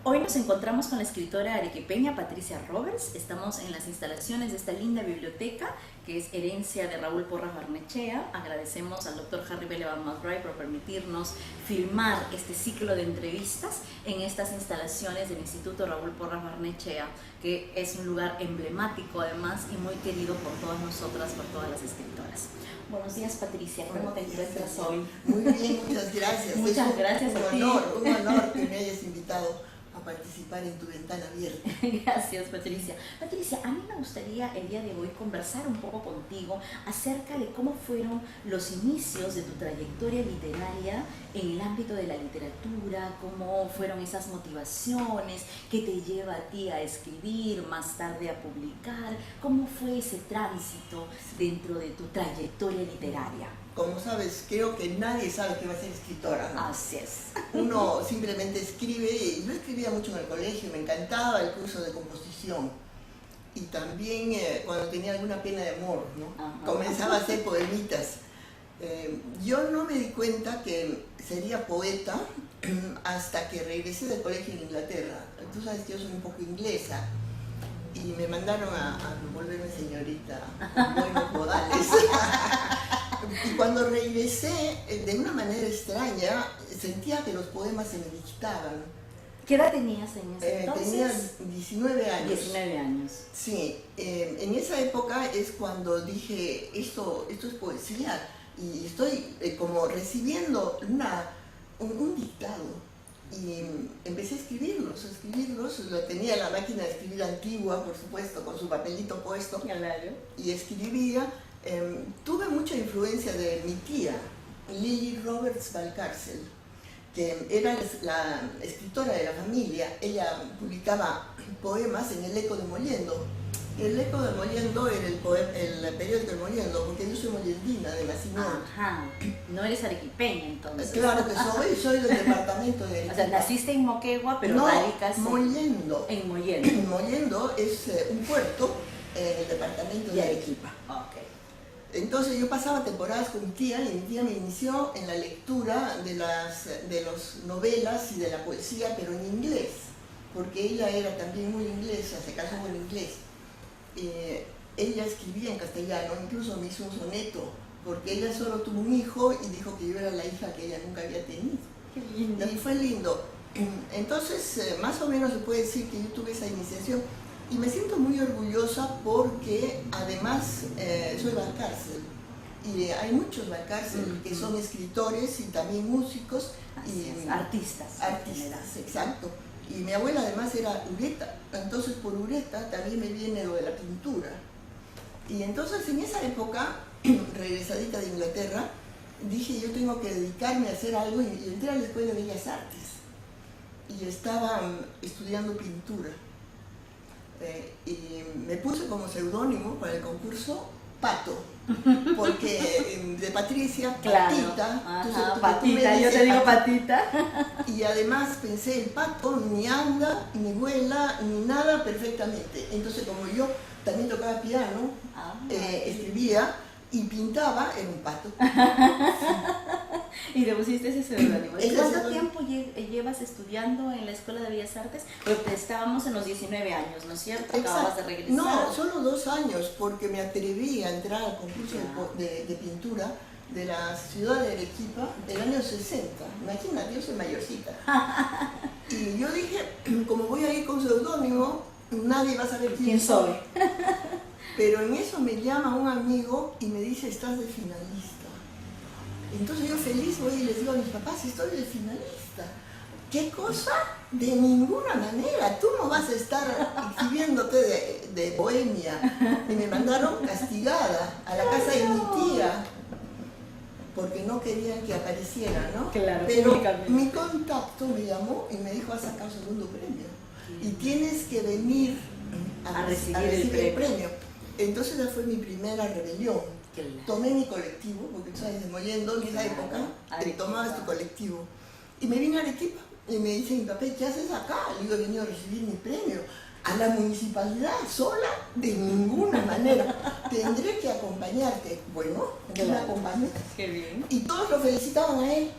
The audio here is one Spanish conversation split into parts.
Hoy nos encontramos con la escritora arequipeña Patricia Roberts. Estamos en las instalaciones de esta linda biblioteca que es herencia de Raúl Porras Barnechea. Agradecemos al doctor Harry Belevan McBride por permitirnos filmar este ciclo de entrevistas en estas instalaciones del Instituto Raúl Porras Barnechea, que es un lugar emblemático además y muy querido por todas nosotras, por todas las escritoras. Buenos días, Patricia, ¿cómo te encuentras hoy? Muy bien, muchas gracias. Muchas gracias a ti. Un honor que me hayas invitado a participar en tu ventana abierta. Gracias, Patricia. Patricia, a mí me gustaría el día de hoy conversar un poco contigo acerca de cómo fueron los inicios de tu trayectoria literaria en el ámbito de la literatura, cómo fueron esas motivaciones, qué te lleva a ti a escribir, más tarde a publicar, cómo fue ese tránsito dentro de tu trayectoria literaria. Como sabes, creo que nadie sabe que va a ser escritora, ¿no? Así es. Uno simplemente escribe, y yo escribía mucho en el colegio, me encantaba el curso de composición. Y también cuando tenía alguna pena de amor, ¿no? Comenzaba a hacer poemitas. Yo no me di cuenta que sería poeta hasta que regresé del colegio en Inglaterra. Tú sabes que yo soy un poco inglesa y me mandaron a volverme señorita con buenos modales. Y cuando regresé, de una manera extraña, sentía que los poemas se me dictaban. ¿Qué edad tenías en ese entonces? Tenía 19 años. 19 años. Sí, en esa época es cuando dije, esto es poesía, y estoy como recibiendo un dictado. Y empecé a escribirlos, lo tenía la máquina de escribir antigua, por supuesto, con su papelito puesto, Claro. y escribía. Tuve mucha influencia de mi tía, Lily Roberts Valcárcel, que era la escritora de la familia. Ella publicaba poemas en El Eco de Mollendo. El Eco de Mollendo era el periódico de Mollendo, porque yo soy mollendina de nacimiento. Ajá, no eres arequipeña entonces. Claro que soy del departamento de Arequipa. O sea, naciste en Moquegua, pero no, radicas Mollendo. En Mollendo. Mollendo es un puerto en el departamento de Arequipa. Okay. Entonces yo pasaba temporadas con mi tía y mi tía me inició en la lectura de las novelas y de la poesía, pero en inglés, porque ella era también muy inglesa, se casó con inglés. Ella escribía en castellano, incluso me hizo un soneto, porque ella solo tuvo un hijo y dijo que yo era la hija que ella nunca había tenido. Qué lindo. Y fue lindo. Entonces, más o menos se puede decir que yo tuve esa iniciación. Y me siento muy orgullosa porque además soy Valcárcel y hay muchos Valcárcel que son escritores y también músicos. Artistas. Artistas, exacto. Y mi abuela además era ureta, entonces por ureta también me viene lo de la pintura. Y entonces en esa época, regresadita de Inglaterra, dije yo tengo que dedicarme a hacer algo y entré a la Escuela de Bellas Artes y estaba estudiando pintura. Y me puse como seudónimo para el concurso Pato, porque de Patricia, claro. Patita. Ajá, Patita, yo te digo Patita. Y además pensé, el pato ni anda, ni vuela, ni nada perfectamente. Entonces como yo también tocaba piano, escribía y pintaba en un pato. Y le pusiste ese seudónimo. ¿Cuánto tiempo llevas estudiando en la Escuela de Bellas Artes? Porque estábamos en los 19 años, ¿no es cierto? Acababas de regresar. No, solo 2 años, porque me atreví a entrar al concurso de pintura de la ciudad de Arequipa del año 60. Imagínate, yo soy mayorcita. Y yo dije, como voy a ir con seudónimo, nadie va a saber quién soy. Pero en eso me llama un amigo y me dice, estás de finalista. Entonces yo feliz voy y les digo a mis papás, estoy de finalista. ¿Qué cosa? De ninguna manera, tú no vas a estar exhibiéndote de bohemia. Y me mandaron castigada a la casa de mi tía, porque no querían que apareciera, ¿no? Claro, pero mi contacto me llamó y me dijo, has sacado segundo premio. Y tienes que venir a recibir el premio. Entonces esa fue mi primera rebelión. Tomé mi colectivo, porque tú sabes, de Mollendo en esa época, tomabas tu colectivo. Y me vine a Arequipa y me dice mi papá, ¿qué haces acá? Le digo, he venido a recibir mi premio. A la municipalidad sola, de ninguna manera. Tendré que acompañarte. Bueno, él me acompañó. Qué bien. Y todos lo felicitaban a él.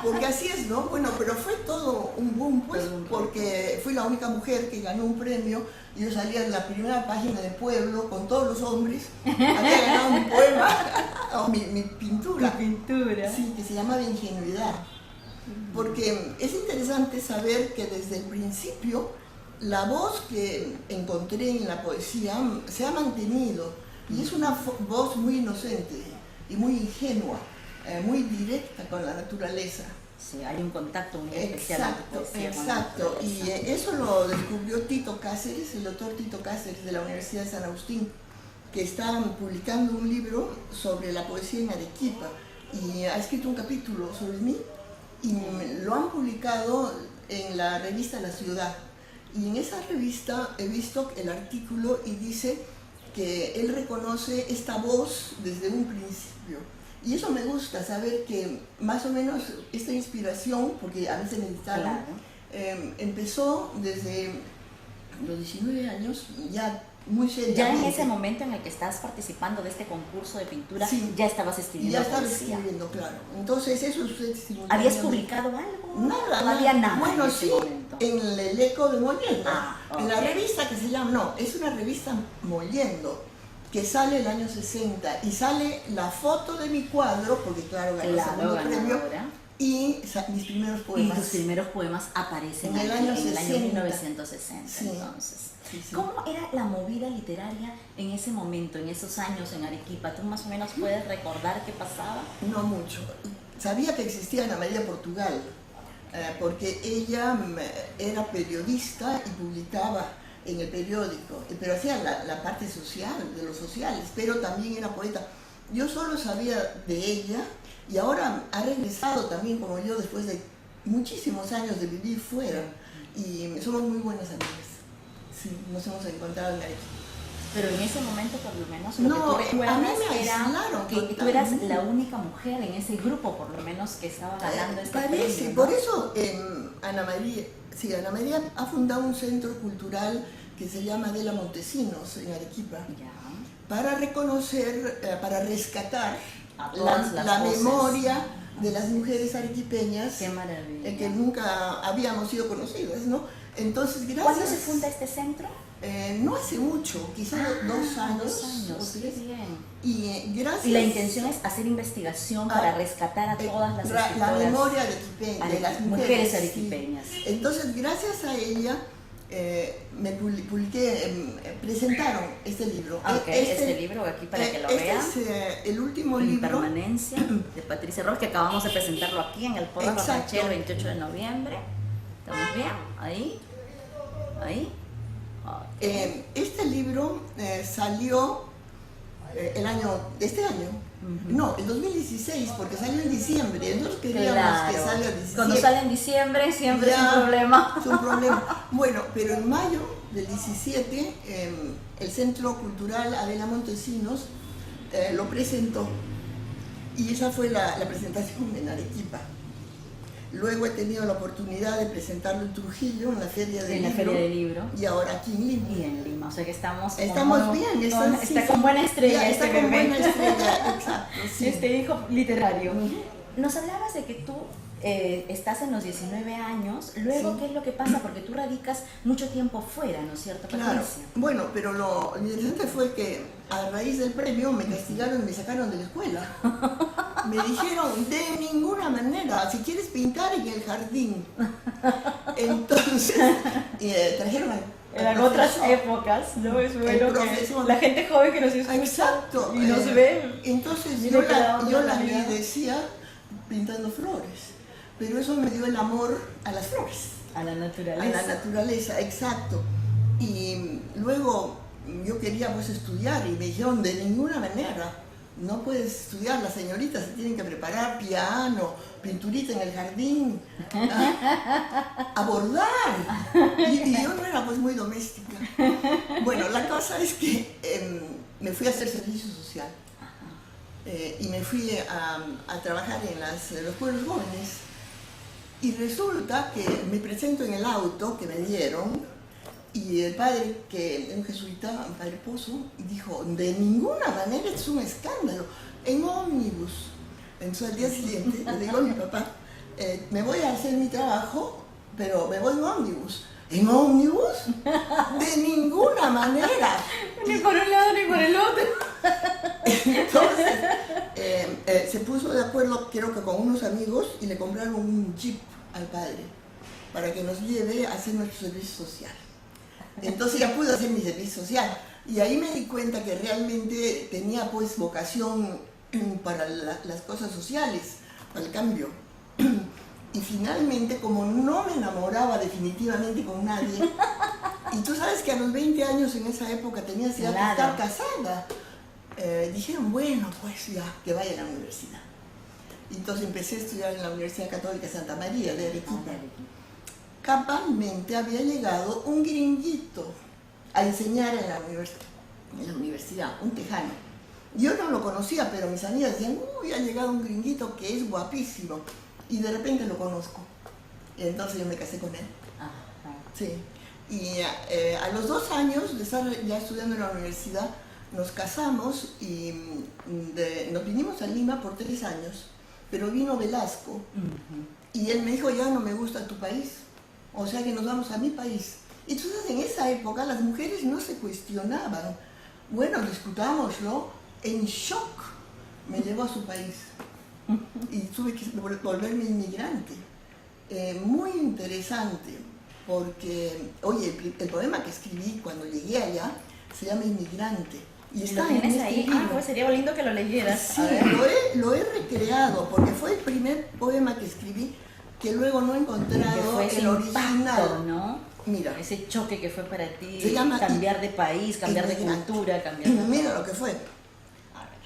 Porque así es, ¿no? Bueno, pero fue todo un boom, pues, porque fui la única mujer que ganó un premio. Yo salía en la primera página de Pueblo con todos los hombres. Había ganado mi poema, o mi pintura. Mi pintura. Sí, que se llamaba Ingenuidad. Porque es interesante saber que desde el principio la voz que encontré en la poesía se ha mantenido. Y es una voz muy inocente y muy ingenua, muy directa con la naturaleza. Sí, hay un contacto muy especial. Exacto. Y eso lo descubrió Tito Cáceres, el doctor Tito Cáceres de la Universidad de San Agustín, que está publicando un libro sobre la poesía en Arequipa y ha escrito un capítulo sobre mí y lo han publicado en la revista La Ciudad. Y en esa revista he visto el artículo y dice que él reconoce esta voz desde un principio. Y eso me gusta, saber que más o menos esta inspiración, porque a veces necesitaron, empezó desde los 19 años, ya muy seriamente. Ya en ese momento en el que estás participando de este concurso de pintura, sí, ya estabas escribiendo. Ya estaba escribiendo, claro. Entonces eso sucede simultáneamente. ¿Habías publicado algo? Nada. No había nada. Bueno, sí, momento. En el Eco de Mollendo. Okay. En la revista que se llama, no, es una revista Mollendo, que sale el año 60 y sale la foto de mi cuadro, porque claro, gané el segundo premio, y mis primeros poemas. Y tus primeros poemas aparecen en el año 1960, sí. Entonces. Sí. ¿Cómo era la movida literaria en ese momento, en esos años en Arequipa? ¿Tú más o menos puedes recordar qué pasaba? No mucho. Sabía que existía Ana María Portugal, porque ella era periodista y publicaba en el periódico, pero hacía la parte social, de los sociales, pero también era poeta. Yo solo sabía de ella y ahora ha regresado también como yo después de muchísimos años de vivir fuera y somos muy buenas amigas. Sí, nos hemos encontrado en Arequipa. Pero en ese momento, por lo menos, lo que tú recuerdas era que tú eras la única mujer en ese grupo, por lo menos, que estaba ganando este premio, ¿no? Por eso Ana María ha fundado un centro cultural que se llama Adela Montesinos en Arequipa, para reconocer, para rescatar la memoria de las mujeres arequipeñas. Qué maravilla. Que nunca habíamos sido conocidas, ¿no? Entonces, gracias. ¿Cuándo se funda este centro? No hace mucho, quizás 2 años. 2 años, qué bien. Y gracias. Y la intención es hacer investigación para rescatar a todas las escritoras, la memoria de las mujeres arequipeñas. Sí. Entonces, gracias a ella, me publiqué, presentaron este libro. Este libro aquí para que lo vean. Este es el último libro. Impermanencia, de Patricia Robles, que acabamos de presentarlo aquí en el Porras Barnechea el 28 de noviembre. ¿Estamos bien? Ahí. Okay. Este libro salió este año. No, el 2016, porque salió en diciembre. Entonces queríamos que salga en diciembre. Cuando sale en diciembre siempre es un problema. Es un problema. Bueno, pero en mayo del 17, el Centro Cultural Adela Montesinos lo presentó. Y esa fue la presentación en Arequipa. Luego he tenido la oportunidad de presentarlo en Trujillo, en la Feria del Libro. Y ahora aquí en Lima. Y en Lima, o sea que estamos bien. Está con buena estrella está con buena estrella, exacto. Sí. Este hijo literario. Nos hablabas de que tú estás en los 19 años, luego ¿qué es lo que pasa? Porque tú radicas mucho tiempo fuera, ¿no es cierto, Patricia? Claro. Bueno, pero lo interesante fue que a raíz del premio me castigaron y me sacaron de la escuela. Me dijeron, de ninguna manera, si quieres pintar en el jardín. Entonces, trajeron eran otras épocas, ¿no? Es bueno que la gente joven que nos escucha y nos ve. Entonces yo la decía pintando flores, pero eso me dio el amor a las flores. A la naturaleza. A la naturaleza, exacto. Y luego yo quería pues estudiar y me dijeron, de ninguna manera. No puedes estudiar, las señoritas se tienen que preparar piano, pinturita en el jardín, a bordar. Y yo no era pues muy doméstica. Bueno, la cosa es que me fui a hacer servicio social y me fui a trabajar en los pueblos jóvenes. Y resulta que me presento en el auto que me dieron Y el padre, que es un jesuita, un padre Pozo, dijo, de ninguna manera es un escándalo, en ómnibus. Entonces al día siguiente le digo a mi papá, me voy a hacer mi trabajo, pero me voy en ómnibus. ¿En ómnibus? De ninguna manera. Ni por un lado ni por el otro. Entonces, se puso de acuerdo, creo que con unos amigos, y le compraron un jeep al padre para que nos lleve a hacer nuestro servicio social. Entonces ya pude hacer mi servicio social. Y ahí me di cuenta que realmente tenía pues vocación para las cosas sociales, para el cambio. Y finalmente, como no me enamoraba definitivamente con nadie, y tú sabes que a los 20 años en esa época tenías ya que estar casada, dijeron, bueno, pues ya, que vaya a la universidad. Y entonces empecé a estudiar en la Universidad Católica Santa María de Arequipa. Cabalmente había llegado un gringuito a enseñar en la universidad, un tejano. Yo no lo conocía, pero mis amigas decían, uy, ha llegado un gringuito que es guapísimo. Y de repente lo conozco. Y entonces yo me casé con él. Ajá. Sí. Y a los 2 años de estar ya estudiando en la universidad, nos casamos y nos vinimos a Lima por 3 años. Pero vino Velasco y él me dijo, ya no me gusta tu país. O sea que nos vamos a mi país. Y entonces en esa época las mujeres no se cuestionaban. Bueno, discutámoslo. En shock me llevó a su país. Y tuve que volverme inmigrante. Muy interesante, porque, oye, el poema que escribí cuando llegué allá se llama Inmigrante. Y está en este ahí. Libro. Pues sería lindo que lo leyeras. Sí, lo he recreado, porque fue el primer poema que escribí que luego no he encontrado el original. Impacto, ¿no? Mira. Ese choque que fue para ti, llama, cambiar de país, cambiar de cultura, cambiar de... Mira lo que fue.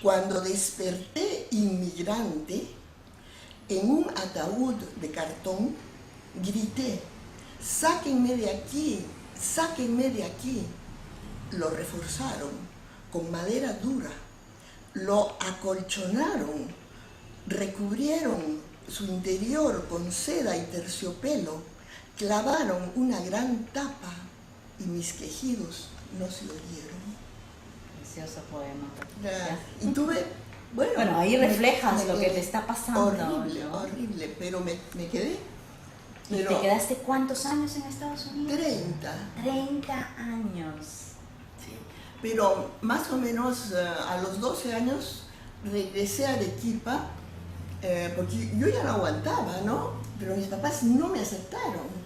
Cuando desperté inmigrante, en un ataúd de cartón, grité, sáquenme de aquí, sáquenme de aquí. Lo reforzaron con madera dura, lo acolchonaron, recubrieron su interior con seda y terciopelo, clavaron una gran tapa y mis quejidos no se oyeron. Precioso poema. Y tuve, bueno ahí reflejas lo que te está pasando. Horrible, ¿no? Horrible, pero me quedé. ¿Y te quedaste cuántos años en Estados Unidos? 30. 30 años. Sí, pero más o menos a los 12 años regresé a Arequipa, porque yo ya no aguantaba, ¿no? Pero mis papás no me aceptaron.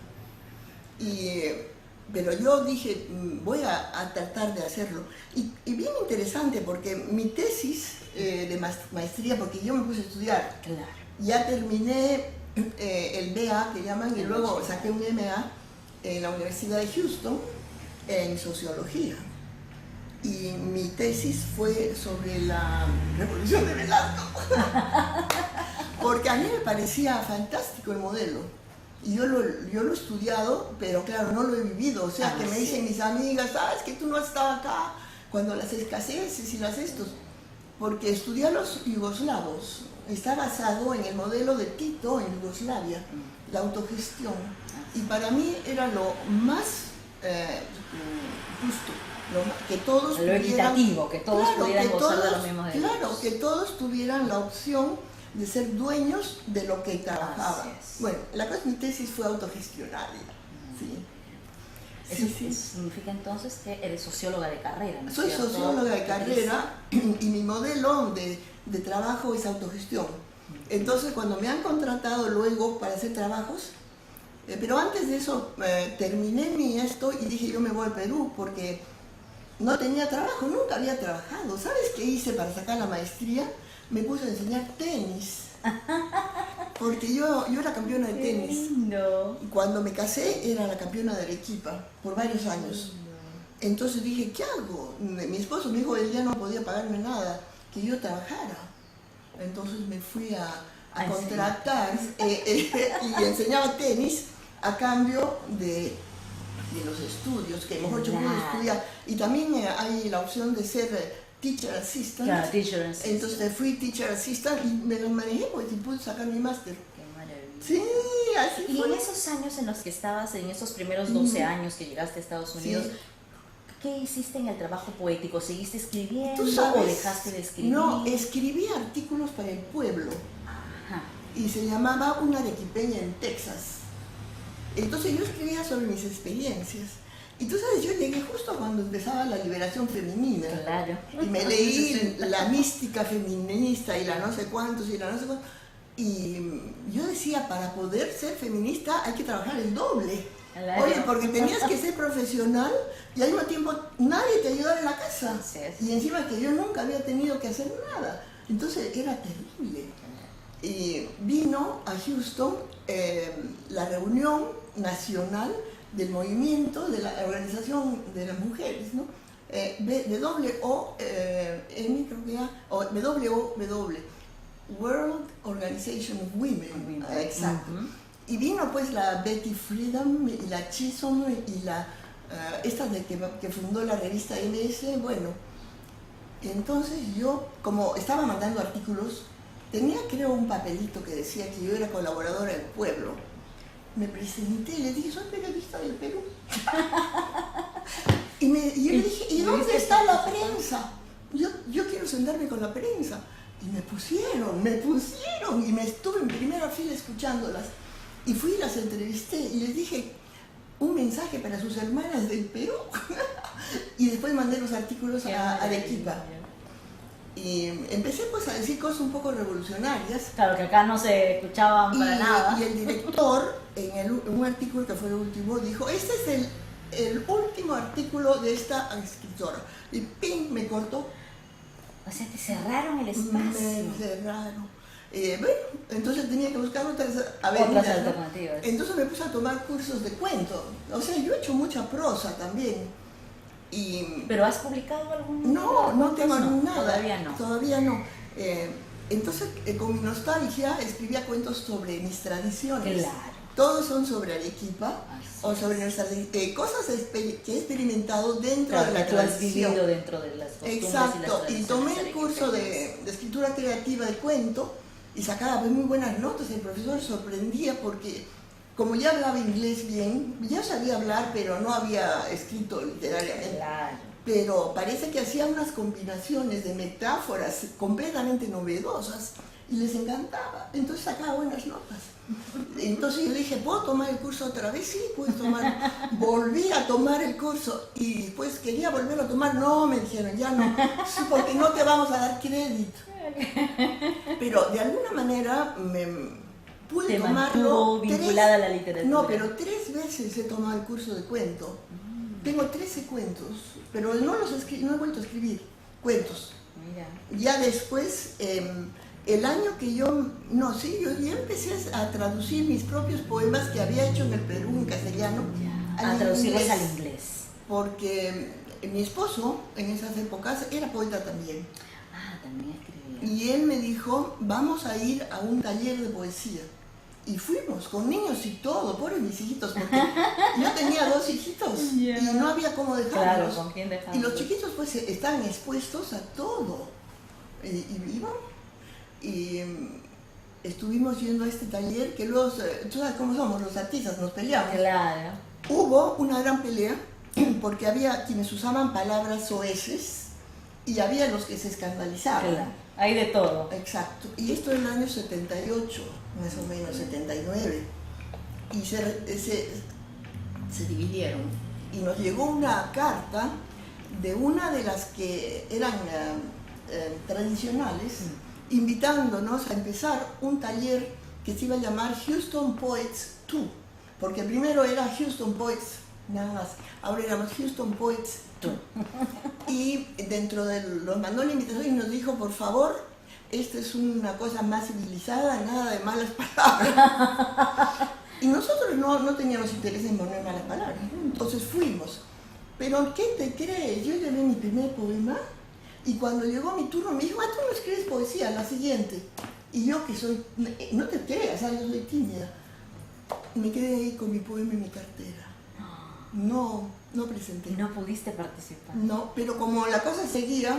Pero yo dije, voy a tratar de hacerlo. Y bien interesante, porque mi tesis de maestría, porque yo me puse a estudiar, claro. Ya terminé el BA, que llaman, y luego saqué un MA en la Universidad de Houston en sociología. Y mi tesis fue sobre la revolución de Velasco. Porque a mí me parecía fantástico el modelo. Y yo lo he estudiado, pero claro, no lo he vivido. O sea, que me dicen mis amigas, ¿sabes que tú no has estado acá cuando las escaseces y las estos? Porque estudié a los yugoslavos. Está basado en el modelo de Tito en Yugoslavia, la autogestión. Y para mí era lo más justo, que todos lo equitativo, que todos pudieran gozar de los mismos derechos. Claro, que todos tuvieran la opción de ser dueños de lo que trabajaban. Bueno, la cosa de mi tesis fue autogestionaria. Sí. Eso significa entonces que eres socióloga de carrera, ¿no? Soy socióloga de carrera y mi modelo de trabajo es autogestión. Entonces, cuando me han contratado luego para hacer trabajos, pero antes de eso terminé mi esto y dije yo me voy al Perú porque no tenía trabajo, nunca había trabajado. ¿Sabes qué hice para sacar la maestría? Me puse a enseñar tenis. Porque yo era campeona de tenis. Lindo. Y cuando me casé era la campeona de Arequipa por varios años. Entonces dije, ¿qué hago? Mi esposo me dijo, él ya no podía pagarme nada, que yo trabajara. Entonces me fui a contratar y enseñaba tenis a cambio de los estudios, que mejor yo pude estudiar. Y también hay la opción de ser teacher assistant. Claro, teacher assistant. Entonces fui teacher assistant y me lo manejé porque pude sacar mi máster. Qué maravilla. Sí, así Y fue. en esos años en los que estabas, en esos primeros 12 años que llegaste a Estados Unidos, Sí. ¿qué hiciste en el trabajo poético? ¿Seguiste escribiendo ¿Tú sabes? o dejaste de escribir? No, escribí artículos para el pueblo Ajá. y se llamaba Una arequipeña en Texas. Entonces yo escribía sobre mis experiencias. Y tú sabes, yo llegué justo cuando empezaba la liberación femenina. Claro. Y me leí la mística feminista y la no sé cuántos y la no sé cuántos. Y yo decía, para poder ser feminista hay que trabajar el doble. Claro. Oye, porque tenías que ser profesional y al mismo tiempo nadie te ayudaba en la casa. Así es. Y encima que yo nunca había tenido que hacer nada. Entonces era terrible. Y vino a Houston la reunión nacional del movimiento de la organización de las mujeres, ¿no? WOM, creo que era, o WOW, World Organization of Women. Exacto. Y vino pues la Betty Friedan y la Chisholm y la esta que fundó la revista MS. Bueno, entonces yo, como estaba mandando artículos, tenía creo un papelito que decía que yo era colaboradora del pueblo. Me presenté y le dije, soy periodista del Perú. Y yo le dije, ¿y dónde está la prensa? Yo quiero sentarme con la prensa. Y me pusieron, y me estuve en primera fila escuchándolas. Y fui y las entrevisté y les dije un mensaje para sus hermanas del Perú. Y después mandé los artículos a Arequipa. Y empecé pues a decir cosas un poco revolucionarias. Claro, que acá no se escuchaban para nada. Y el director, en un artículo que fue el último, dijo, este es el último artículo de esta escritora. Y ¡ping! Me cortó. O sea, te cerraron el espacio. Me cerraron. Bueno, entonces tenía que buscar otras avenidas, Otras alternativas. ¿no? Entonces me puse a tomar cursos de cuento. O sea, yo he hecho mucha prosa también. ¿Pero has publicado algún? No tengo nada. Todavía no. Entonces, con mi nostalgia, escribía cuentos sobre mis tradiciones. Claro. Todos son sobre Arequipa, Así o sobre nuestras cosas que he experimentado dentro de la que tú has tradición. vivido dentro de las costumbres. Exacto, y tomé el arequipeñas. curso de escritura creativa de cuento y sacaba pues, muy buenas notas. El profesor sorprendía porque, como ya hablaba inglés bien, ya sabía hablar, pero no había escrito literariamente. Claro. Pero parece que hacía unas combinaciones de metáforas completamente novedosas y les encantaba. Entonces sacaba buenas notas. Entonces yo dije, ¿puedo tomar el curso otra vez? Sí, puedes tomar. Volví a tomar el curso y después quería volverlo a tomar. No, me dijeron, ya no, sí, porque no te vamos a dar crédito. Pero de alguna manera pude tomarlo. Vinculada a la literatura. No, pero 3 veces he tomado el curso de cuento. Tengo 13 cuentos, pero no he vuelto a escribir cuentos. Mira. Ya después, el año que yo ya empecé a traducir mis propios poemas que había hecho en el Perú en castellano. A traducirlos al inglés. Porque mi esposo en esas épocas era poeta también. Ah, también escribía. Y él me dijo, vamos a ir a un taller de poesía. Y fuimos, con niños y todo, pobres mis hijitos, porque yo tenía 2 hijitos y no había cómo dejarlos. Claro, ¿con quién dejarlos? Y los chiquitos pues estaban expuestos a todo. Y estuvimos yendo a este taller que luego, tú sabes cómo somos los artistas, nos peleamos. Claro. Hubo una gran pelea porque había quienes usaban palabras soeces y había los que se escandalizaban. Claro. Hay de todo. Exacto. Y esto en el año 78, más o menos, 79. Y se dividieron. Y nos llegó una carta de una de las que eran tradicionales, invitándonos a empezar un taller que se iba a llamar Houston Poets 2. Porque primero era Houston Poets, nada más. Ahora éramos Houston Poets 2. Y dentro de los mandó la invitación y nos dijo, por favor, esta es una cosa más civilizada, nada de malas palabras. Y nosotros no teníamos interés en poner malas palabras, ¿no? Entonces fuimos. Pero ¿qué te crees? Yo llevé mi primer poema y cuando llegó mi turno me dijo, tú no escribes poesía, la siguiente. Y yo que soy, no te creas, yo soy tímida. Me quedé ahí con mi poema en mi cartera. No presenté. No pudiste participar. No, pero como la cosa seguía,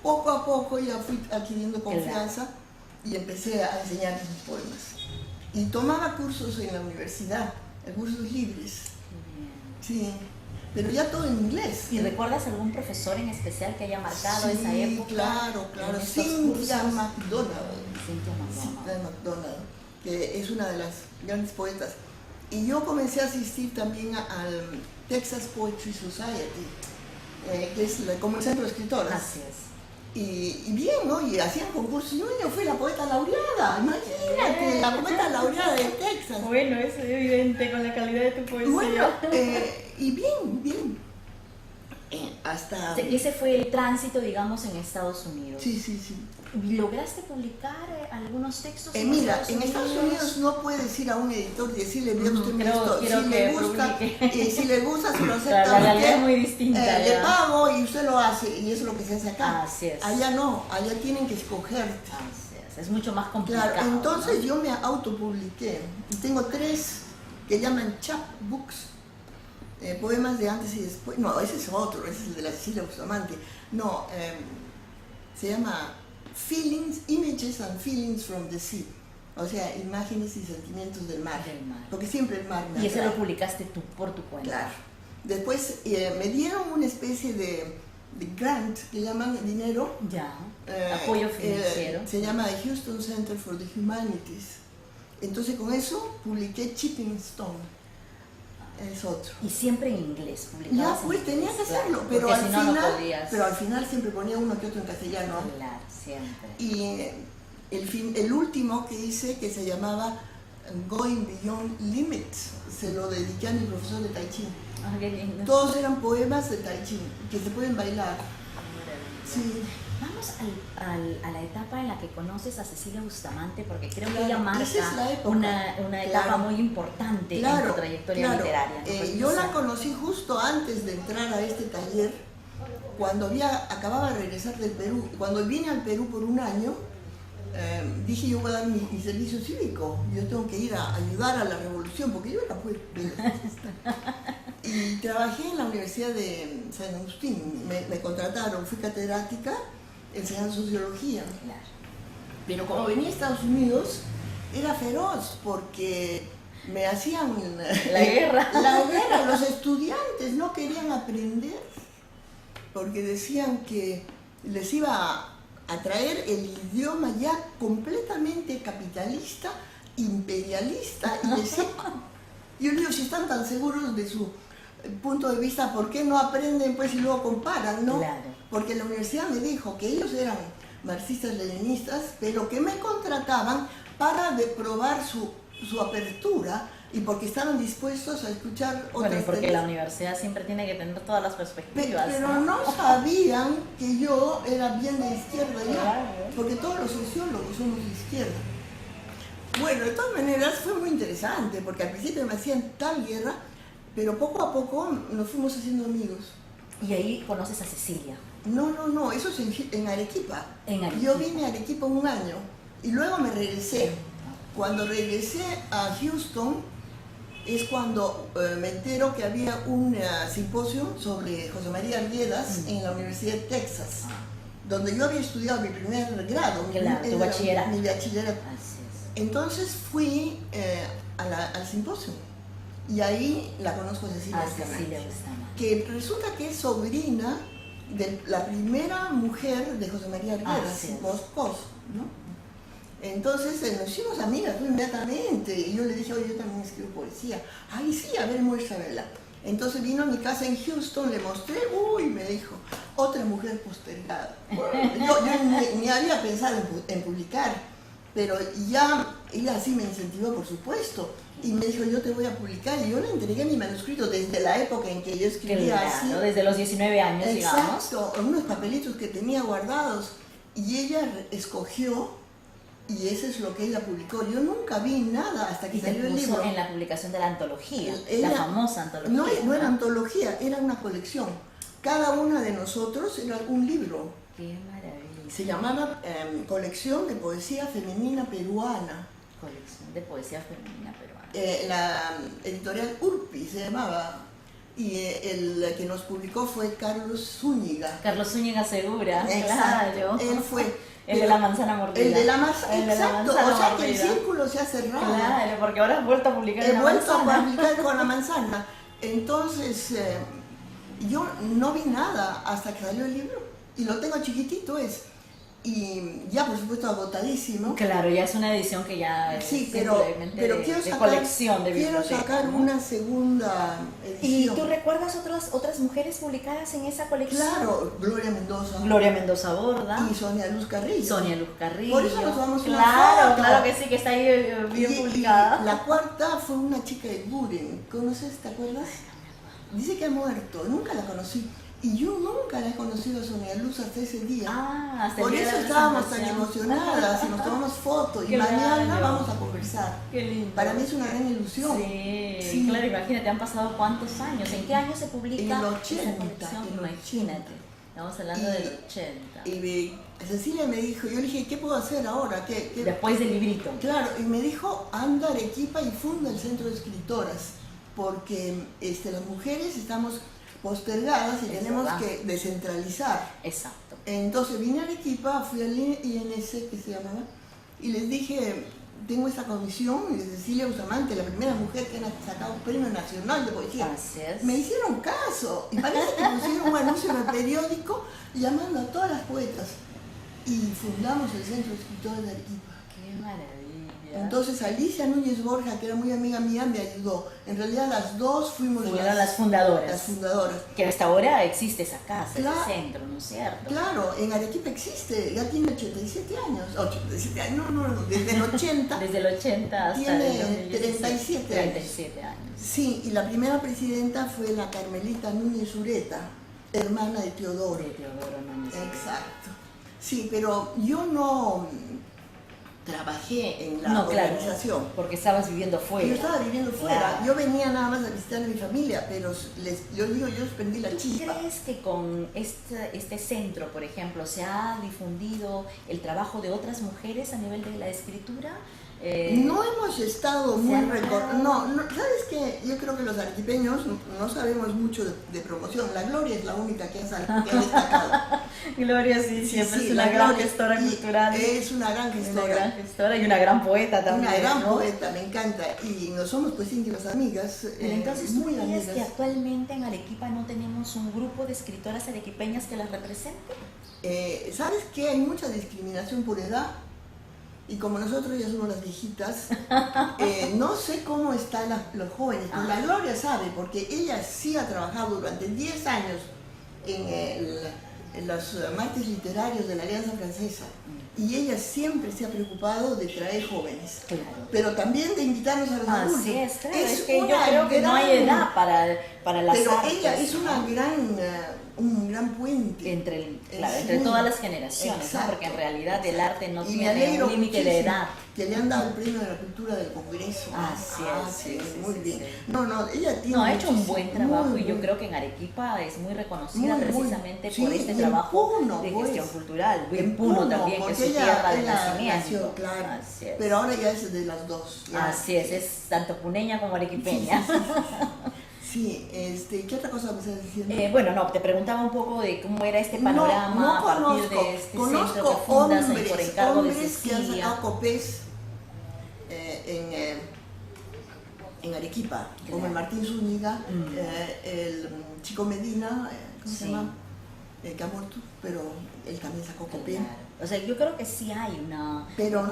poco a poco ya fui adquiriendo confianza y empecé a enseñar mis poemas. y tomaba cursos en la universidad, cursos libres. Sí, pero ya todo en inglés. ¿Y recuerdas algún profesor en especial que haya marcado esa época? Claro. Cynthia McDonald. Cynthia McDonald, que es una de las grandes poetas. Y yo comencé a asistir también al Texas Poetry Society, que es como el centro de escritoras. Así es. Y bien, ¿no? Y hacían concursos. Yo fui la poeta laureada, imagínate, la poeta laureada de Texas. Bueno, es evidente con la calidad de tu poesía. Bueno, y bien. Hasta... Y ese fue el tránsito, digamos, en Estados Unidos. Sí. ¿Lograste publicar algunos textos Mira, en Estados Unidos no puedes ir a un editor y decirle, mira usted esto, si le gusta, se lo acepta. La realidad es muy distinta. Le pago y usted lo hace, y eso es lo que se hace acá. Así es. Allá no, allá tienen que escoger. Así es mucho más complicado. Claro, entonces ¿no? yo me autopubliqué y tengo 3 que llaman chapbooks, poemas de antes y después. No, ese es otro, ese es el de la Cecilia Bustamante. No, se llama Images and Feelings from the Sea, o sea, imágenes y sentimientos del mar, porque siempre el mar me atrae. Y ese lo publicaste tú por tu cuenta. Claro. Después me dieron una especie de grant que llaman dinero, apoyo financiero, se llama the Houston Center for the Humanities. Entonces con eso publiqué Chipping Stone. Es otro. Y siempre en inglés, ya, pues tenía que hacerlo, claro, pero, al al final siempre ponía uno que otro en castellano. Claro, siempre. Y el último que hice, que se llamaba Going Beyond Limits, se lo dediqué a mi profesor de Tai Chi. Oh, qué lindo. Todos eran poemas de Tai Chi, que se pueden bailar. Sí. Vamos a la etapa en la que conoces a Cecilia Bustamante, porque creo que ella marca una etapa muy importante en tu trayectoria literaria. Yo la conocí justo antes de entrar a este taller, cuando acababa de regresar del Perú. Cuando vine al Perú por un año, dije yo voy a dar mi servicio cívico, yo tengo que ir a ayudar a la revolución, porque yo era pues y trabajé en la Universidad de San Agustín, me contrataron, fui catedrática enseñando sociología. Claro. Pero como venía a Estados Unidos, era feroz porque me hacían la guerra. Los estudiantes no querían aprender porque decían que les iba a traer el idioma ya completamente capitalista, imperialista, y decían, yo digo, si están tan seguros de su punto de vista, ¿por qué no aprenden pues y luego comparan, no? Claro. Porque la universidad me dijo que ellos eran marxistas-leninistas, pero que me contrataban para probar su apertura y porque estaban dispuestos a escuchar otras. Bueno, y porque la universidad siempre tiene que tener todas las perspectivas. Pero no sabían que yo era bien de izquierda ya, porque todos los sociólogos somos de izquierda. Bueno, de todas maneras fue muy interesante, porque al principio me hacían tal guerra, pero poco a poco nos fuimos haciendo amigos. Y ahí conoces a Cecilia. No, eso es en Arequipa. Yo vine a Arequipa un año y luego me regresé. Cuando regresé a Houston es cuando me entero que había un simposio sobre José María Arguedas en la Universidad de Texas, donde yo había estudiado mi primer grado, tu bachillerato. Mi bachillerato. Así es. Entonces fui al simposio y ahí la conozco a Cecilia Bustamante, que resulta que es sobrina de la primera mujer de José María Arguedas, Moscos, ¿no? Entonces nos hicimos amigas inmediatamente y yo le dije, oye, yo también escribo poesía. Ay, sí, a ver, muéstramela. Entonces vino a mi casa en Houston, le mostré, me dijo, otra mujer postergada. Yo ni había pensado en publicar, pero ya ella sí me incentivó, por supuesto. Y me dijo, yo te voy a publicar, y yo le entregué mi manuscrito desde la época en que yo escribía así. Desde los 19 años, digamos. Exacto, unos papelitos que tenía guardados. Y ella escogió, y eso es lo que ella publicó. Yo nunca vi nada hasta que salió el libro. En la publicación de la antología, la famosa antología. No era antología, era una colección. Cada una de nosotros era un libro. Qué maravilla. Se llamaba Colección de Poesía Femenina Peruana. Colección de Poesía Femenina Peruana. La editorial Urpi se llamaba, y el que nos publicó fue Carlos Zúñiga. Carlos Zúñiga Segura, exacto, claro. Él fue. El de la manzana mordida. El de la manzana, exacto. O sea que el mordida. círculo se ha cerrado. Claro, porque ahora has vuelto a publicar He vuelto a publicar con la manzana. Entonces, yo no vi nada hasta que salió el libro. Y lo tengo chiquitito, y ya por supuesto agotadísimo. Claro, ya es una edición que ya es sí, pero quiero de sacar, colección de quiero biblioteca, sacar ¿no? una segunda edición. ¿Y tú recuerdas otras mujeres publicadas en esa colección? Claro, Gloria Mendoza. Gloria Mendoza Borda. Y Sonia Luz Carrillo. Sonia Luz Carrillo. Por eso nos vamos una Claro, foto. claro que sí, que está ahí bien publicada. Y la cuarta fue una chica de Buren. ¿Conoces? ¿Te acuerdas? Dice que ha muerto. Nunca la conocí. Y yo nunca la he conocido a Sonia Luz hasta ese día. Hasta por el día eso de la estábamos tan presentación. emocionadas y nos tomamos fotos. Y mañana vamos a conversar. Qué lindo. Para mí es una gran ilusión. Sí, claro, imagínate, han pasado cuántos años. ¿En qué año se publica? En el 80. Esa colección? Imagínate. Estamos hablando del 80. Y Cecilia me dijo, yo le dije, ¿qué puedo hacer ahora? Después del librito. Claro, y me dijo, anda a Arequipa y funda el Centro de Escritoras, porque las mujeres estamos postergadas y tenemos que descentralizar. Exacto. Entonces vine a Arequipa, fui al INS, que se llamaba, y les dije, tengo esta comisión de Cecilia Bustamante, la primera mujer que ha sacado un premio nacional de poesía. Así es. Me hicieron caso, y parece que pusieron un anuncio en el periódico llamando a todas las poetas, y fundamos el Centro de Escritores de Arequipa. ¡Qué maravilla! Entonces Alicia Núñez Borja, que era muy amiga mía, me ayudó. En realidad las dos fueron las fundadoras. Las fundadoras. Que hasta ahora existe esa casa, Claro, ese centro, ¿no es cierto? Claro, en Arequipa existe, ya tiene 87 años. 87 años, no, desde el 80. Desde el 80 hasta tiene el 2017, 37 años. 37 años. Sí, y la primera presidenta fue la Carmelita Núñez Ureta, hermana de Teodoro. De Teodoro Núñez. Exacto. Sí, pero yo no trabajé en la organización. Claro, porque estabas viviendo fuera. Yo estaba viviendo fuera. Claro. Yo venía nada más a visitar a mi familia, pero yo digo, yo suspendí la ¿Tú chispa. crees que con este centro, por ejemplo, se ha difundido el trabajo de otras mujeres a nivel de la escritura? No hemos estado muy recordados. no, ¿sabes qué? Yo creo que los arequipeños no sabemos mucho de promoción. La Gloria es la única que ha destacado. Gloria, sí, siempre es una gran gestora cultural. Es una gran gestora. Una gran gestora y una gran poeta también. Una gran ¿no? poeta, me encanta. Y no somos pues íntimas amigas. Pero entonces, ¿tú muy dirías amigas. que actualmente en Arequipa no tenemos un grupo de escritoras arequipeñas que las represente? ¿Sabes qué? Hay mucha discriminación por edad. Y como nosotros ya somos las viejitas, no sé cómo están los jóvenes, pero la Gloria sabe, porque ella sí ha trabajado durante 10 años en los martes literarios de la Alianza Francesa. Y ella siempre se ha preocupado de traer jóvenes, Claro. pero también de invitarnos a los adultos. Así es, claro. Es que yo una creo que no hay gran- edad para las Pero artes, ella es ¿no? un gran puente. entre Sí. todas las generaciones, ¿no? Exacto. Porque en realidad el arte no Y me tiene alegro un límite de muchísimo edad. que le han dado el premio de la cultura del Congreso. Así es, sí, sí, muy sí, bien. sí. No, ella tiene. No, ha hecho un muchísimo, buen trabajo muy y yo buen- creo que en Arequipa es muy reconocida Muy, muy. precisamente Sí, por este y en trabajo Puno, de pues. gestión cultural. Y en En Puno Puno, también, que es porque su tierra de ella nacimiento. nació, claro. Así es. Pero ahora ya es de las dos. ya. Así es tanto puneña como arequipeña. Sí, ¿qué otra cosa me estás diciendo? Bueno, no, te preguntaba un poco de cómo era este panorama no a partir conozco. de este Conozco centro que fundas hombres, por encargo de hombres que han Cecilia. sacado copés en Arequipa, como el Martín Zúñiga, el Chico Medina, ¿cómo se Sí. llama? Que ha muerto, pero él también sacó copé. Claro. O sea, yo creo que sí hay Pero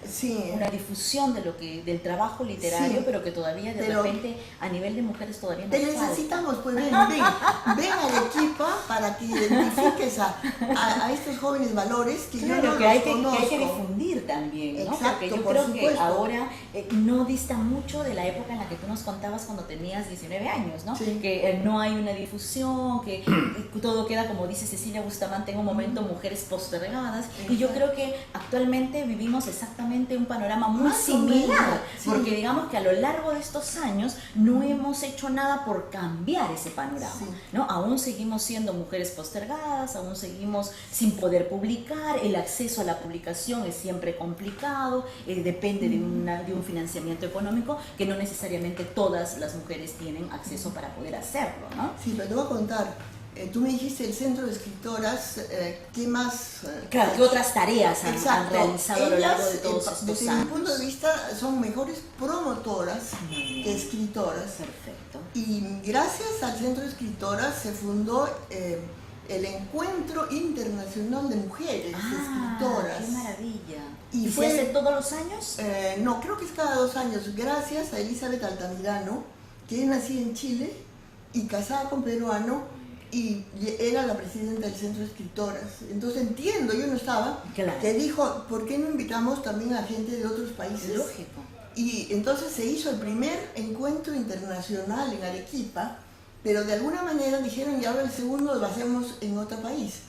sí, una difusión del trabajo literario, Sí. pero que todavía de Pero- repente a nivel de mujeres todavía nos te falta. necesitamos, pues ven a Arequipa para que identifiques a estos jóvenes valores que yo Claro, no que los hay que conozco. difundir también, ¿no? Exacto, Porque yo por creo que supuesto. ahora no dista mucho de la época en la que tú nos contabas cuando tenías 19 años, ¿no? Sí. Que no hay una difusión, que todo queda, como dice Cecilia Bustamante, en un momento mujeres postergadas. Y yo creo que actualmente vivimos exactamente un panorama muy Más o menos, similar, sí. porque digamos que a lo largo de estos años no hemos hecho nada por cambiar ese panorama, Sí. ¿no? Aún seguimos siendo mujeres postergadas, aún seguimos sin poder publicar, el acceso a la publicación es siempre complicado, depende de un financiamiento económico que no necesariamente todas las mujeres tienen acceso para poder hacerlo, ¿no? Sí, pero te voy a contar, tú me dijiste el Centro de Escritoras, ¿qué más? Claro, ¿qué otras tareas han realizado a lo largo de todos estos desde años? mi punto de vista, son mejores promotoras que escritoras. Perfecto. Y gracias al Centro de Escritoras se fundó el Encuentro Internacional de Mujeres Escritoras. ¡Qué maravilla! ¿Y se hace todos los años? No, creo que es cada 2 años, gracias a Elizabeth Altamirano, que es nacida en Chile y casada con peruano, y era la presidenta del Centro de Escritoras. Entonces entiendo, yo no estaba, claro, que dijo, ¿por qué no invitamos también a gente de otros países? Lógico. Y entonces se hizo el primer encuentro internacional en Arequipa, pero de alguna manera dijeron, y ahora el segundo lo hacemos en otro país.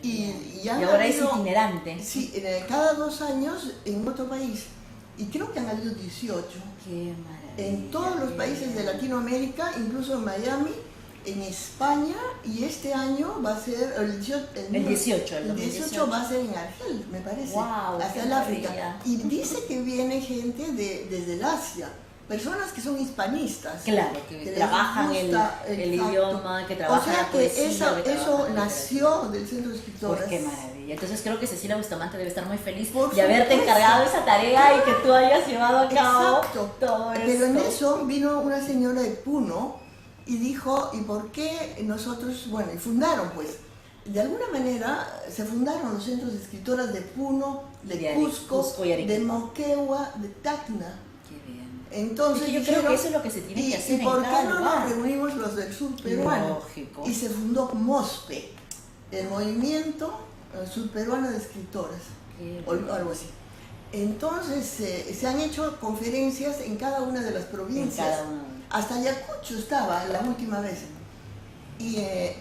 Y ahora es itinerante. Sí, cada 2 años en otro país. Y creo que han habido 18. Qué maravilla. En todos los países de Latinoamérica, incluso en Miami, en España, y este año va a ser el 18 va a ser en Argel, me parece, wow, hacia el África. Y dice que viene gente desde el Asia, personas que son hispanistas. Claro, que trabajan el idioma, que trabajan la poesía. O sea que eso nació del Centro de Escritoras. Pues qué maravilla. Entonces creo que Cecilia Bustamante debe estar muy feliz de haberte encargado esa tarea y que tú hayas llevado a cabo todo esto. Pero en eso vino una señora de Puno y dijo, ¿y por qué nosotros? Bueno, y fundaron pues, de alguna manera se fundaron los centros de escritoras de Puno, de Cusco, de Moquegua, de Tacna. Qué bien. Entonces yo creo que eso es lo que se tiene que hacer ¿y por en cada qué no lugar? nos reunimos los del sur peruano? Lógico. Y se fundó MOSPE, el Movimiento Surperuano de Escritoras, o algo así. Entonces se han hecho conferencias en cada una de las provincias. En cada una. Hasta Ayacucho estaba la última vez.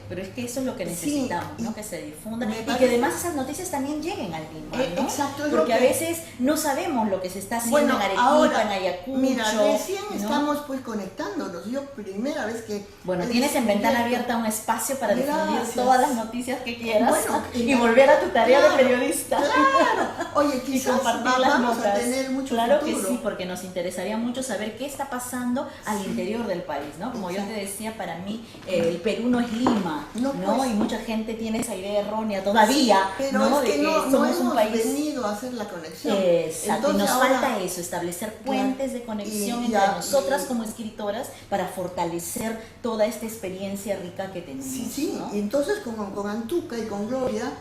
Pero es que eso es lo que necesitamos, sí, ¿no? Que se difunda y que además esas noticias también lleguen al Lima, ¿no? Exacto, porque a veces no sabemos lo que se está haciendo en Arequipa, ahora, en Ayacucho. Mira, recién ¿no? estamos pues conectándonos. Yo primera vez que... Bueno, tienes en Ventana Abierta un espacio para difundir todas las noticias que quieras, bueno, y volver a tu tarea de periodista. Claro, oye, quizás y compartir las vamos notas. a tener mucho Claro futuro. que sí, porque nos interesaría mucho saber qué está pasando al interior del país, ¿no? Como yo te decía, para mí el Perú no es Lima. No, ¿no? pues, Y mucha gente tiene esa idea errónea todavía, pero ¿no? Es que de que no somos hemos un país venido a hacer la conexión. Exacto, Entonces, y nos ahora, falta eso, establecer puentes de conexión entre nosotras como escritoras para fortalecer toda esta experiencia rica que tenemos. Sí, ¿no? y entonces con Antuca y con Gloria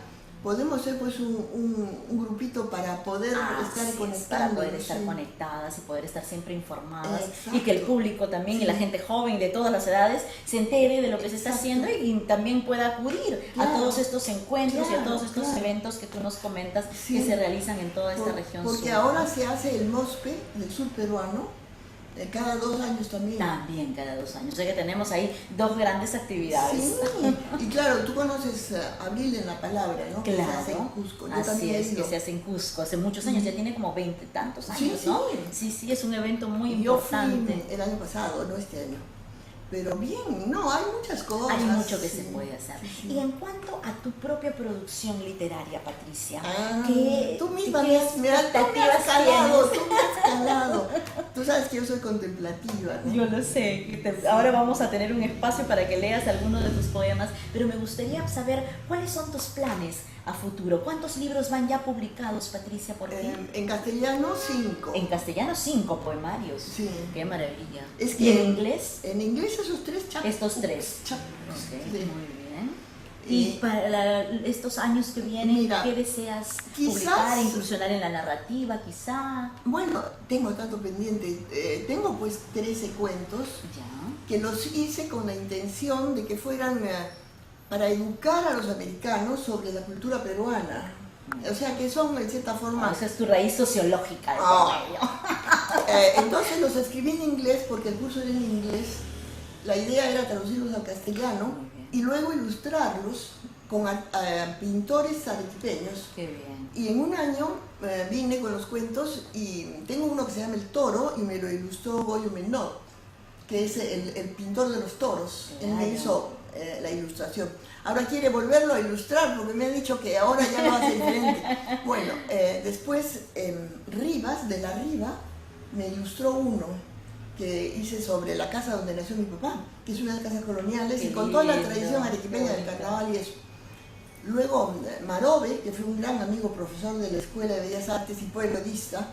podemos ser pues un grupito para poder estar conectados. Para poder estar conectadas y poder estar siempre informadas. Exacto. Y que el público también y la gente joven de todas las edades se entere de lo que se está haciendo y también pueda acudir a todos estos encuentros y a todos estos eventos que tú nos comentas que se realizan en toda esta región porque sur. ahora se hace el MOSPE del sur peruano cada 2 años también. También cada 2 años. O sea que tenemos ahí 2 grandes actividades. Sí, y claro, tú conoces Abril en la Palabra, ¿no? Claro, que se hace en Cusco. Yo así es, que se hace en Cusco hace muchos años, ya tiene como 20 y tantos años, ¿no? Sí, es un evento muy importante. Yo fui el año pasado, no este año. Pero bien, no, hay muchas cosas. Hay mucho que se puede hacer. Y en cuanto a tu propia producción literaria, Patricia, tú misma me has calado, tú me has calado. Tú sabes que yo soy contemplativa, ¿no? Yo lo sé. Ahora vamos a tener un espacio para que leas algunos de tus poemas, pero me gustaría saber cuáles son tus planes a futuro. ¿Cuántos libros van ya publicados, Patricia, por ti? En castellano, 5. En castellano, 5 poemarios. Sí. Qué maravilla. ¿Y en inglés? En inglés esos 3 chapters. Estos 3. Okay, sí. Muy bien. Y para estos años que vienen, ¿qué deseas publicar, incursionar en la narrativa, quizá? Bueno, tengo tanto pendiente. Tengo pues 13 cuentos que los hice con la intención de que fueran para educar a los americanos sobre la cultura peruana. O sea, que son en cierta forma... esa es tu raíz sociológica. Entonces los escribí en inglés porque el curso era en inglés. La idea era traducirlos al castellano y luego ilustrarlos con pintores arequipeños. Qué bien. Y en un año vine con los cuentos y tengo uno que se llama El Toro y me lo ilustró Goyo Menor, que es el pintor de los toros. Él me hizo la ilustración. Ahora quiere volverlo a ilustrar porque me ha dicho que ahora ya lo hace diferente. Bueno, después Rivas, de la Riva, me ilustró uno que hice sobre la casa donde nació mi papá, que es una de las casas coloniales, Qué y con toda la lindo, tradición arequipeña del carnaval y eso. Luego Marobe, que fue un gran amigo, profesor de la Escuela de Bellas Artes y periodista,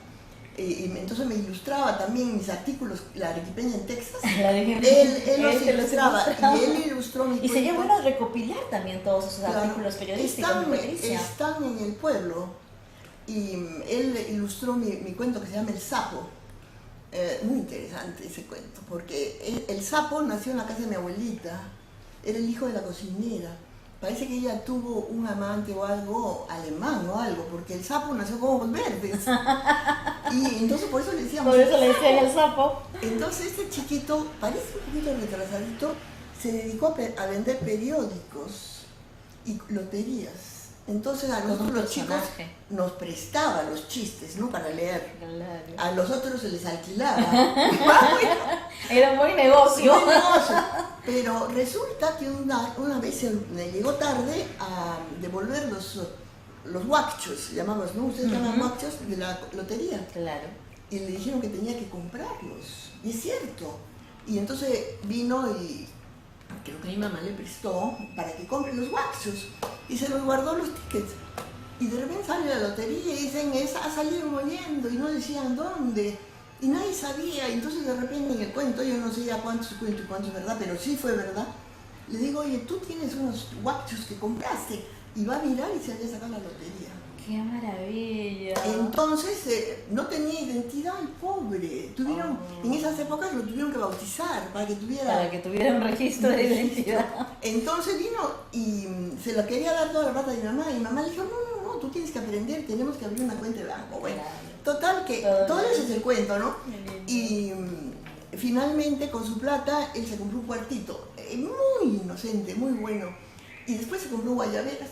entonces me ilustraba también mis artículos, la arequipeña en Texas. Él los ilustraba y él ilustró mi Y cuento. sería bueno recopilar también todos esos artículos periodísticos. Están en el pueblo y él ilustró mi cuento que se llama El Sapo. Muy interesante ese cuento, porque el sapo nació en la casa de mi abuelita, era el hijo de la cocinera. Parece que ella tuvo un amante o algo alemán o algo, porque el sapo nació con ojos verdes. Y entonces por eso le decíamos... Por eso le decían el sapo. Entonces este chiquito, parece un poquito retrasadito, se dedicó a vender periódicos y loterías. Entonces a nosotros los chicos nos prestaba los chistes, ¿no? Para leer. Claro. A los otros se les alquilaba. Era muy negocio. Muy negocio. Pero resulta que una vez me llegó tarde a devolver los huachos, llamamos, ¿no? Ustedes llaman huachos de la lotería. Claro. Y le dijeron que tenía que comprarlos. Y es cierto. Y entonces vino y creo que mi mamá le prestó para que compre los huachos. Y se los guardó los tickets. Y de repente sale la lotería y dicen, ha salido moviendo, y no decían dónde. Y nadie sabía. Y entonces de repente en el cuento, yo no sé ya cuánto es cuento y cuánto es verdad, pero sí fue verdad. Le digo, oye, tú tienes unos huachos que compraste. Y va a mirar y se había sacado la lotería. ¡Qué maravilla! Entonces, no tenía identidad el pobre. En esas épocas lo tuvieron que bautizar para que tuviera un registro de identidad. Entonces vino y se lo quería dar toda la plata a mi mamá. Y mi mamá le dijo, no, tú tienes que aprender, tenemos que abrir una cuenta de banco. Bueno, total que todo eso es el cuento, ¿no? Y finalmente con su plata él se compró un cuartito, muy inocente, muy bueno. Y después se compró guayaberas,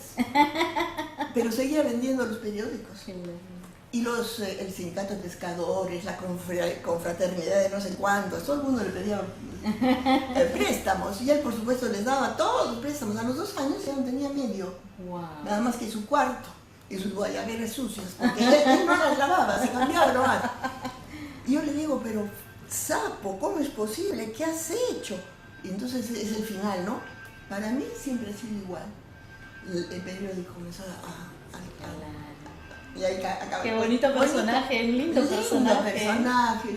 pero seguía vendiendo los periódicos. Y el sindicato de pescadores, la confraternidad de no sé cuántos, todo el mundo le pedía préstamos. Y él, por supuesto, les daba todos los préstamos. A los 2 años ya no tenía medio, nada más que su cuarto y sus guayaberas sucias, porque él no las lavaba, se cambiaba nomás. Y yo le digo, pero sapo, ¿cómo es posible? ¿Qué has hecho? Y entonces es el final, ¿no? Para mí siempre ha sido igual. El periódico comenzó y ahí acaba. Qué bonito personaje, lindo personaje.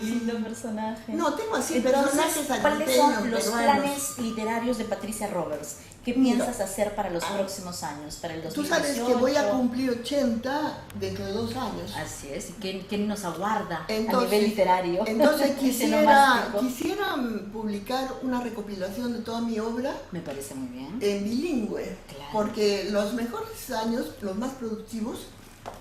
Lindo personaje. No, tengo así Entonces, personajes ¿cuáles son los peruanos. planes literarios de Patricia Roberts? ¿Qué piensas hacer para los próximos años? Para el 2018. Tú sabes que voy a cumplir 80 dentro de 2 años. Así es. ¿Y qué nos aguarda entonces, a nivel literario? Entonces quisiera publicar una recopilación de toda mi obra. Me parece muy bien. En bilingüe. Claro. Porque los mejores años, los más productivos,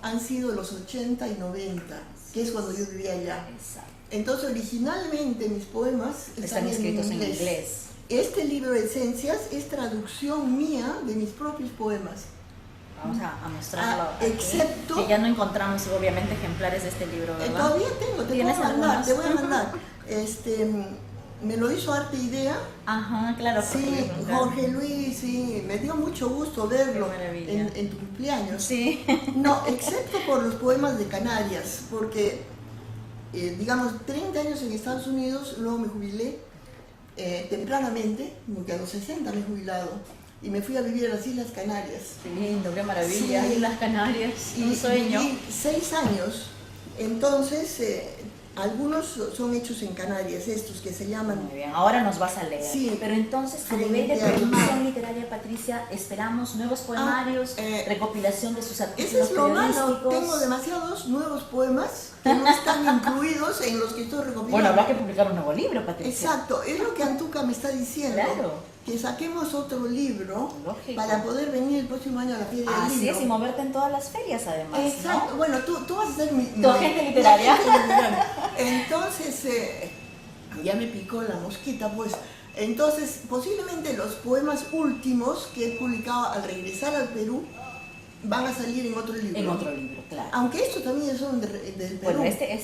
han sido los 80 y 90, que es cuando yo vivía allá. Exacto. Entonces originalmente mis poemas están escritos en inglés. Este libro de Esencias es traducción mía de mis propios poemas. Vamos a mostrarlo. Excepto que ya no encontramos obviamente ejemplares de este libro, ¿verdad? Todavía tengo, te voy a mandar. Me lo hizo Arte Idea. Ajá, claro. Sí, Jorge Luis, sí, me dio mucho gusto verlo en tu cumpleaños. Sí. No, excepto por los poemas de Canarias, porque, digamos, 30 años en Estados Unidos, luego me jubilé tempranamente, porque a los 60 me he jubilado, y me fui a vivir a las Islas Canarias. Qué lindo, qué maravilla, sí. Islas Canarias, un sueño. Viví 6 años, entonces... algunos son hechos en Canarias, estos que se llaman... Muy bien, ahora nos vas a leer. Sí. Pero entonces, a nivel de producción literaria, Patricia, esperamos nuevos poemarios, recopilación de sus artículos periodísticos. Eso es lo malo, tengo demasiados nuevos poemas que no están incluidos en los que estoy recopilando. Bueno, habrá que publicar un nuevo libro, Patricia. Exacto, es lo que Antuca me está diciendo. Claro. Que saquemos otro libro. Lógico. Para poder venir el próximo año a la Feria del Libro. Así es, y moverte en todas las ferias además. Exacto, ¿no? Bueno, tú vas a ser tu agente literaria. Entonces, ya me picó la mosquita, pues. Entonces, posiblemente los poemas últimos que he publicado al regresar al Perú van a salir en otro libro. En otro libro, claro. Aunque estos también son del Perú. Bueno, este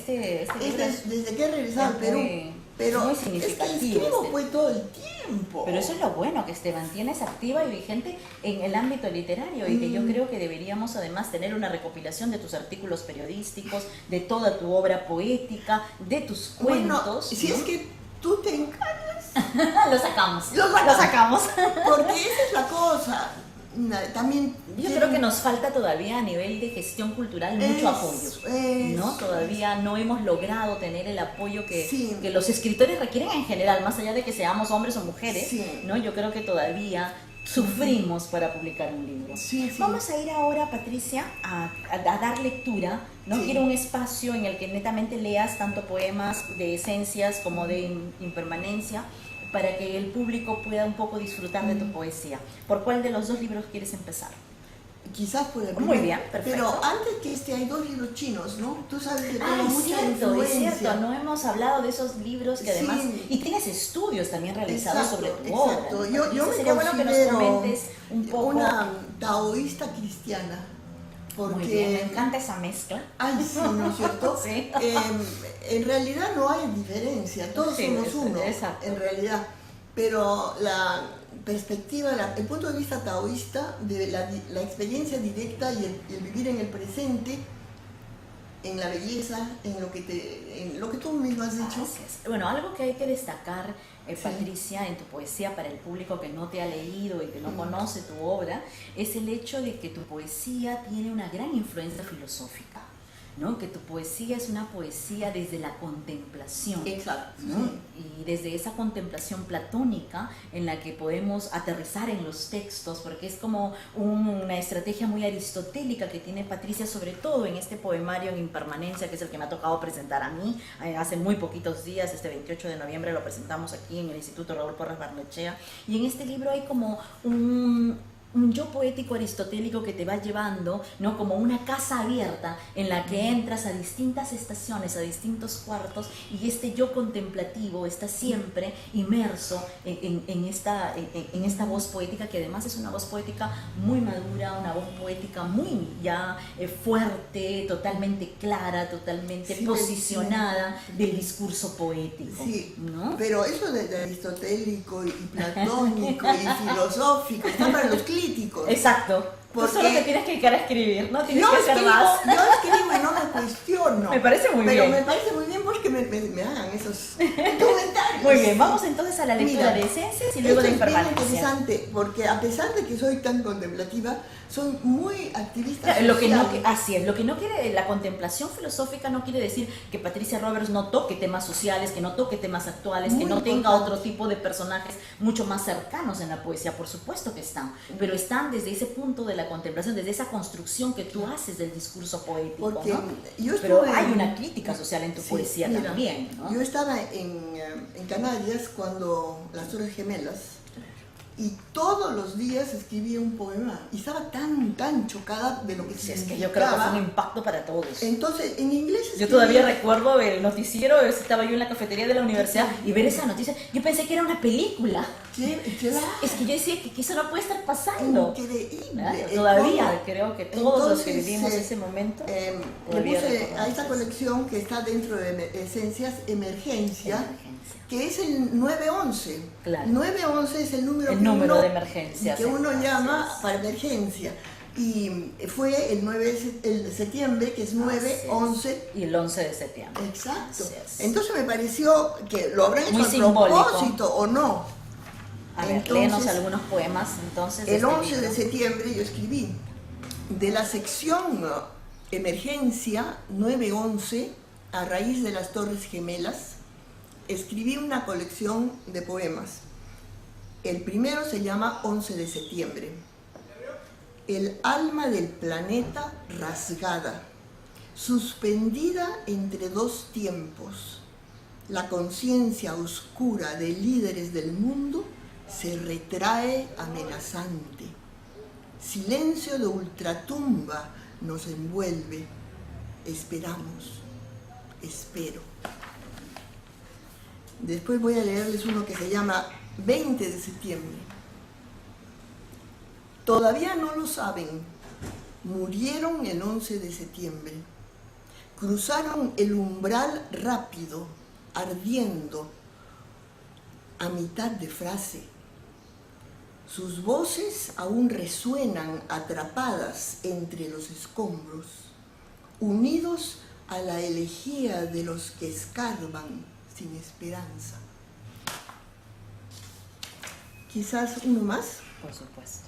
libro desde que he regresado al Perú. Pero muy significativo. Escribo pues todo el tiempo. Pero eso es lo bueno, que te mantienes activa y vigente en el ámbito literario y que yo creo que deberíamos además tener una recopilación de tus artículos periodísticos, de toda tu obra poética, de tus cuentos. Bueno, si es que tú te encargas. Lo sacamos. Lo sacamos. Porque esa es la cosa. También yo creo que nos falta todavía a nivel de gestión cultural mucho apoyo, ¿no? Todavía no hemos logrado tener el apoyo que los escritores requieren en general, más allá de que seamos hombres o mujeres, ¿no? Yo creo que todavía sufrimos para publicar un libro. Vamos a ir ahora, Patricia, a dar lectura, ¿no? Quiero un espacio en el que netamente leas tanto poemas de esencias como de impermanencia, para que el público pueda un poco disfrutar de tu poesía. ¿Por cuál de los dos libros quieres empezar? Quizás por el Muy bien, perfecto. Pero antes que hay 2 libros chinos, ¿no? Tú sabes que tengo mucha influencia. Es cierto, no hemos hablado de esos libros que además... Y tienes estudios también realizados sobre tu obra. Exacto, yo me sería bueno que nos comentes un poco... una taoísta cristiana. Porque... Muy bien, me encanta esa mezcla. Ay, sí, ¿no es cierto? Sí. En realidad no hay diferencia, todos somos uno, en realidad. Pero la perspectiva, el punto de vista taoísta, de la experiencia directa y el vivir en el presente, en la belleza, en lo que tú mismo has dicho. Bueno, algo que hay que destacar, Patricia, en tu poesía para el público que no te ha leído y que no conoce tu obra, es el hecho de que tu poesía tiene una gran influencia filosófica, ¿no? Que tu poesía es una poesía desde la contemplación. Exacto. ¿No? Y desde esa contemplación platónica en la que podemos aterrizar en los textos, porque es como una estrategia muy aristotélica que tiene Patricia, sobre todo en este poemario en impermanencia, que es el que me ha tocado presentar a mí hace muy poquitos días. Este 28 de noviembre lo presentamos aquí en el Instituto Raúl Porras Barnechea, y en este libro hay como un yo poético aristotélico que te va llevando, ¿no? Como una casa abierta en la que entras a distintas estaciones, a distintos cuartos, y este yo contemplativo está siempre inmerso en esta voz poética, que además es una voz poética muy madura, una voz poética muy ya fuerte, totalmente clara, totalmente posicionada del discurso poético. Sí, ¿no? Pero eso de aristotélico y platónico y filosófico está para los críticos. Exacto. Porque tú solo te tienes que dedicar a escribir, no tienes yo que hacer más. Yo escribo y no me cuestiono. Me parece muy bien. Pero me parece muy bien porque me hagan esos comentarios. Muy bien, vamos entonces a la lectura de esencias y luego de impermanencia. Es interesante porque a pesar de que soy tan contemplativa, soy muy activista social. Así es, lo que no quiere, la contemplación filosófica no quiere decir que Patricia Roberts no toque temas sociales, que no toque temas actuales, que no tenga otro tipo de personajes mucho más cercanos en la poesía. Por supuesto que están, pero están desde ese punto de la contemplación, desde esa construcción que tú haces del discurso poético, porque ¿no? Pero hay una crítica social en tu poesía también, ¿no? Yo estaba en Canarias cuando las Torres Gemelas, y todos los días escribía un poema y estaba tan chocada de lo que significaba. Es que yo creo que fue un impacto para todos. Entonces, en inglés escribía... Yo todavía recuerdo el noticiero, estaba yo en la cafetería de la universidad y ver esa noticia, yo pensé que era una película. Claro. Es que yo decía que eso no puede estar pasando. Increíble. Todavía creo que todos los que vivimos ese momento. Le puse a esta colección que está dentro de Esencias, Emergencia, que es el 911. Claro. 911 es el número de emergencia que uno llama para emergencia. Y fue el 9 de septiembre, que es 9-11. Y el 11 de septiembre. Exacto. Entonces me pareció que lo habrán hecho muy a simbólico. Propósito o no. A ver, léenos algunos poemas entonces. El 11 de septiembre yo escribí de la sección Emergencia 911, a raíz de las Torres Gemelas, escribí una colección de poemas. El primero se llama 11 de septiembre. El alma del planeta rasgada, suspendida entre dos tiempos. La conciencia oscura de líderes del mundo se retrae amenazante. Silencio de ultratumba nos envuelve. Esperamos. Espero. Después voy a leerles uno que se llama 20 de septiembre. Todavía no lo saben. Murieron el 11 de septiembre. Cruzaron el umbral rápido, ardiendo, a mitad de frase. Sus voces aún resuenan atrapadas entre los escombros, unidos a la elegía de los que escarban sin esperanza. Quizás uno más. Por supuesto.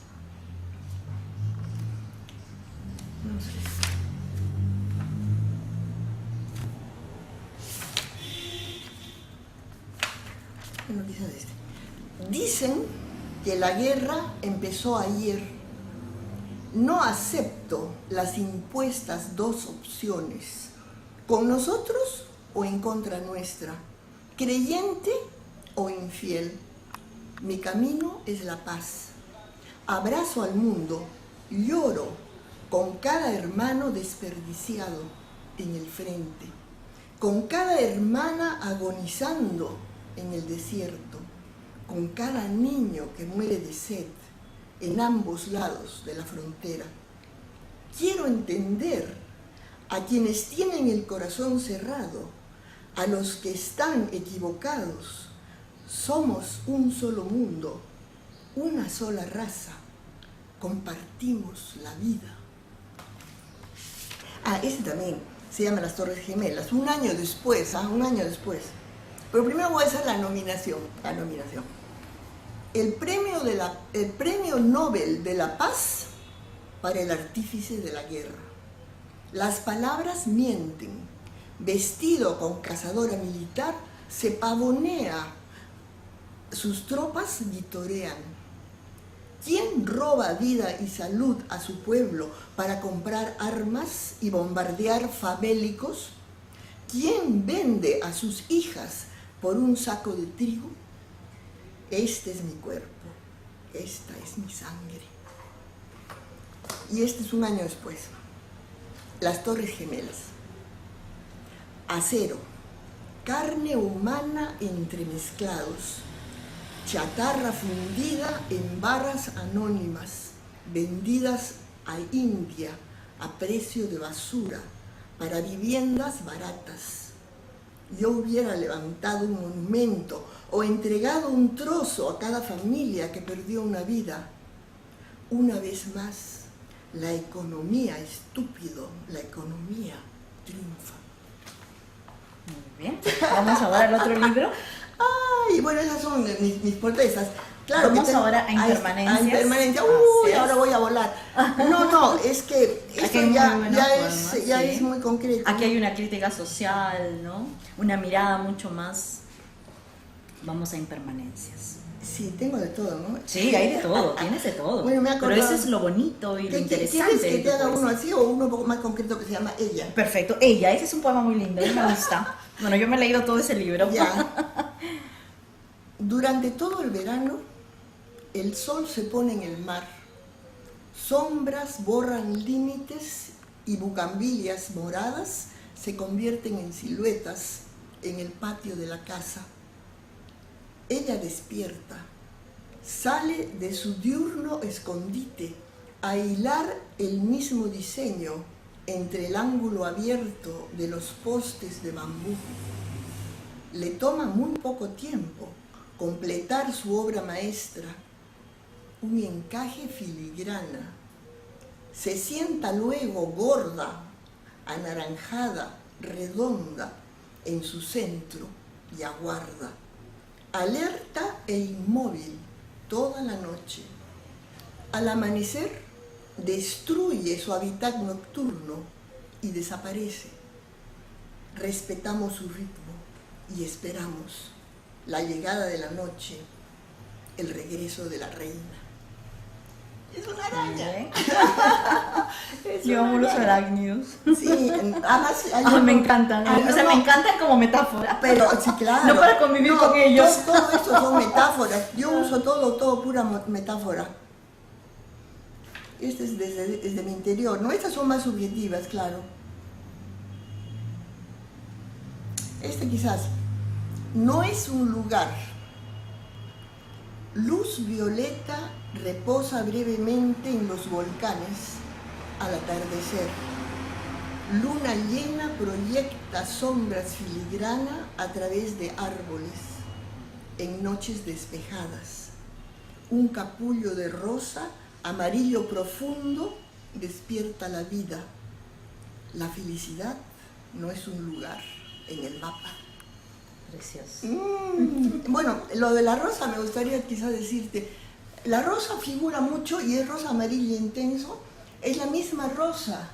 No sé. Bueno, quizás este. Dicen que la guerra empezó ayer. No acepto las impuestas dos opciones, con nosotros o en contra nuestra, creyente o infiel. Mi camino es la paz. Abrazo al mundo, lloro con cada hermano desperdiciado en el frente, con cada hermana agonizando en el desierto, con cada niño que muere de sed en ambos lados de la frontera. Quiero entender a quienes tienen el corazón cerrado, a los que están equivocados. Somos un solo mundo, una sola raza, compartimos la vida. Este también se llama Las Torres Gemelas, un año después. Pero primero voy a hacer la nominación. El premio Nobel de la Paz para el artífice de la guerra. Las palabras mienten. Vestido con cazadora militar, se pavonea. Sus tropas vitorean. ¿Quién roba vida y salud a su pueblo para comprar armas y bombardear famélicos? ¿Quién vende a sus hijas por un saco de trigo? Este es mi cuerpo, esta es mi sangre. Y este es un año después. Las Torres Gemelas. Acero, carne humana entremezclados, chatarra fundida en barras anónimas, vendidas a India a precio de basura para viviendas baratas. Yo hubiera levantado un monumento o entregado un trozo a cada familia que perdió una vida. Una vez más, la economía, estúpido, la economía triunfa. Muy bien. Vamos ahora al otro libro. Ay, bueno, esas son mis protestas. Claro. Vamos ahora a Impermanencias. A Impermanencia. Uy, ahora voy a volar. No, es que esto ya es muy concreto. Aquí hay una crítica social, ¿no? Una mirada mucho más. Vamos a Impermanencias. Sí, tengo de todo, ¿no? Sí, hay de todo, tienes de todo. Bueno, pero eso es lo bonito y lo interesante. ¿Quieres que te haga uno así o uno un poco más concreto que se llama Ella? Perfecto, Ella, ese es un poema muy lindo, a mí me gusta. Bueno, yo me he leído todo ese libro. Ya. Durante todo el verano, el sol se pone en el mar. Sombras borran límites y bugambilias moradas se convierten en siluetas en el patio de la casa. Ella despierta, sale de su diurno escondite a hilar el mismo diseño entre el ángulo abierto de los postes de bambú. Le toma muy poco tiempo completar su obra maestra, un encaje filigrana. Se sienta luego gorda, anaranjada, redonda en su centro y aguarda, alerta e inmóvil toda la noche. Al amanecer, destruye su hábitat nocturno y desaparece. Respetamos su ritmo y esperamos la llegada de la noche, el regreso de la reina. Es una araña. Yo amo los arácnidos. Sí, además me encantan. Me encantan como metáfora. Pero sí, claro. No para convivir con ellos. Todo esto son metáforas. Yo uso todo pura metáfora. Este es desde mi interior, ¿no? Estas son más subjetivas, claro. Este quizás no es un lugar. Luz violeta reposa brevemente en los volcanes al atardecer. Luna llena proyecta sombras filigrana a través de árboles en noches despejadas. Un capullo de rosa amarillo profundo despierta la vida. La felicidad no es un lugar en el mapa. Precioso. Bueno, lo de la rosa me gustaría quizás decirte. La rosa figura mucho y es rosa amarilla intenso. Es la misma rosa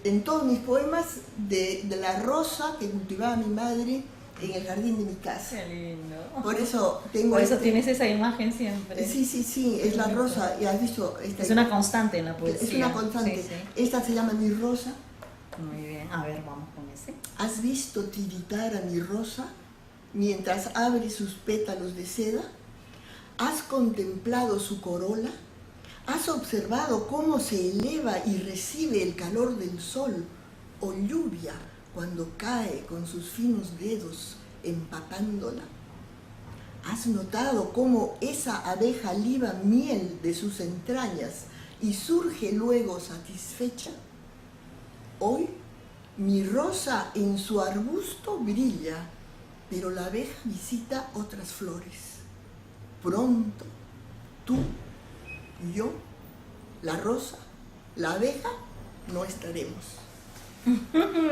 en todos mis poemas de la rosa que cultivaba mi madre en el jardín de mi casa. Qué lindo. Por eso tengo Por eso tienes esa imagen siempre. Sí, es la rosa. Y has visto es una constante en la poesía. Es una constante. Sí. Esta se llama Mi Rosa. Muy bien. A ver, vamos con ese. ¿Has visto tiritar a mi rosa mientras abre sus pétalos de seda? ¿Has contemplado su corola? ¿Has observado cómo se eleva y recibe el calor del sol o lluvia cuando cae con sus finos dedos empapándola? ¿Has notado cómo esa abeja liba miel de sus entrañas y surge luego satisfecha? Hoy mi rosa en su arbusto brilla, pero la abeja visita otras flores. Pronto, tú, yo, la rosa, la abeja, no estaremos.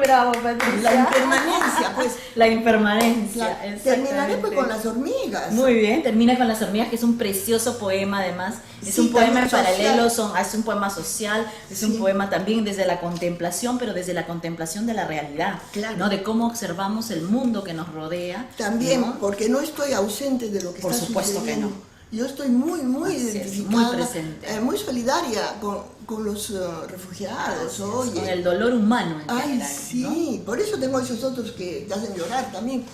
Bravo, Patricia. La impermanencia, pues. La impermanencia, terminaré pues con las hormigas. Muy bien, termina con las hormigas, que es un precioso poema además. Es un poema en paralelo, es un poema social, es un poema también desde la contemplación, pero desde la contemplación de la realidad, claro, ¿no? De cómo observamos el mundo que nos rodea. También, ¿no? porque no estoy ausente de lo que Por está supuesto sucediendo. Que no. Yo estoy muy identificada, muy presente, muy solidaria con los refugiados. Oye. Con el dolor humano en general. Sí, ¿no? Por eso tengo esos otros que te hacen llorar también.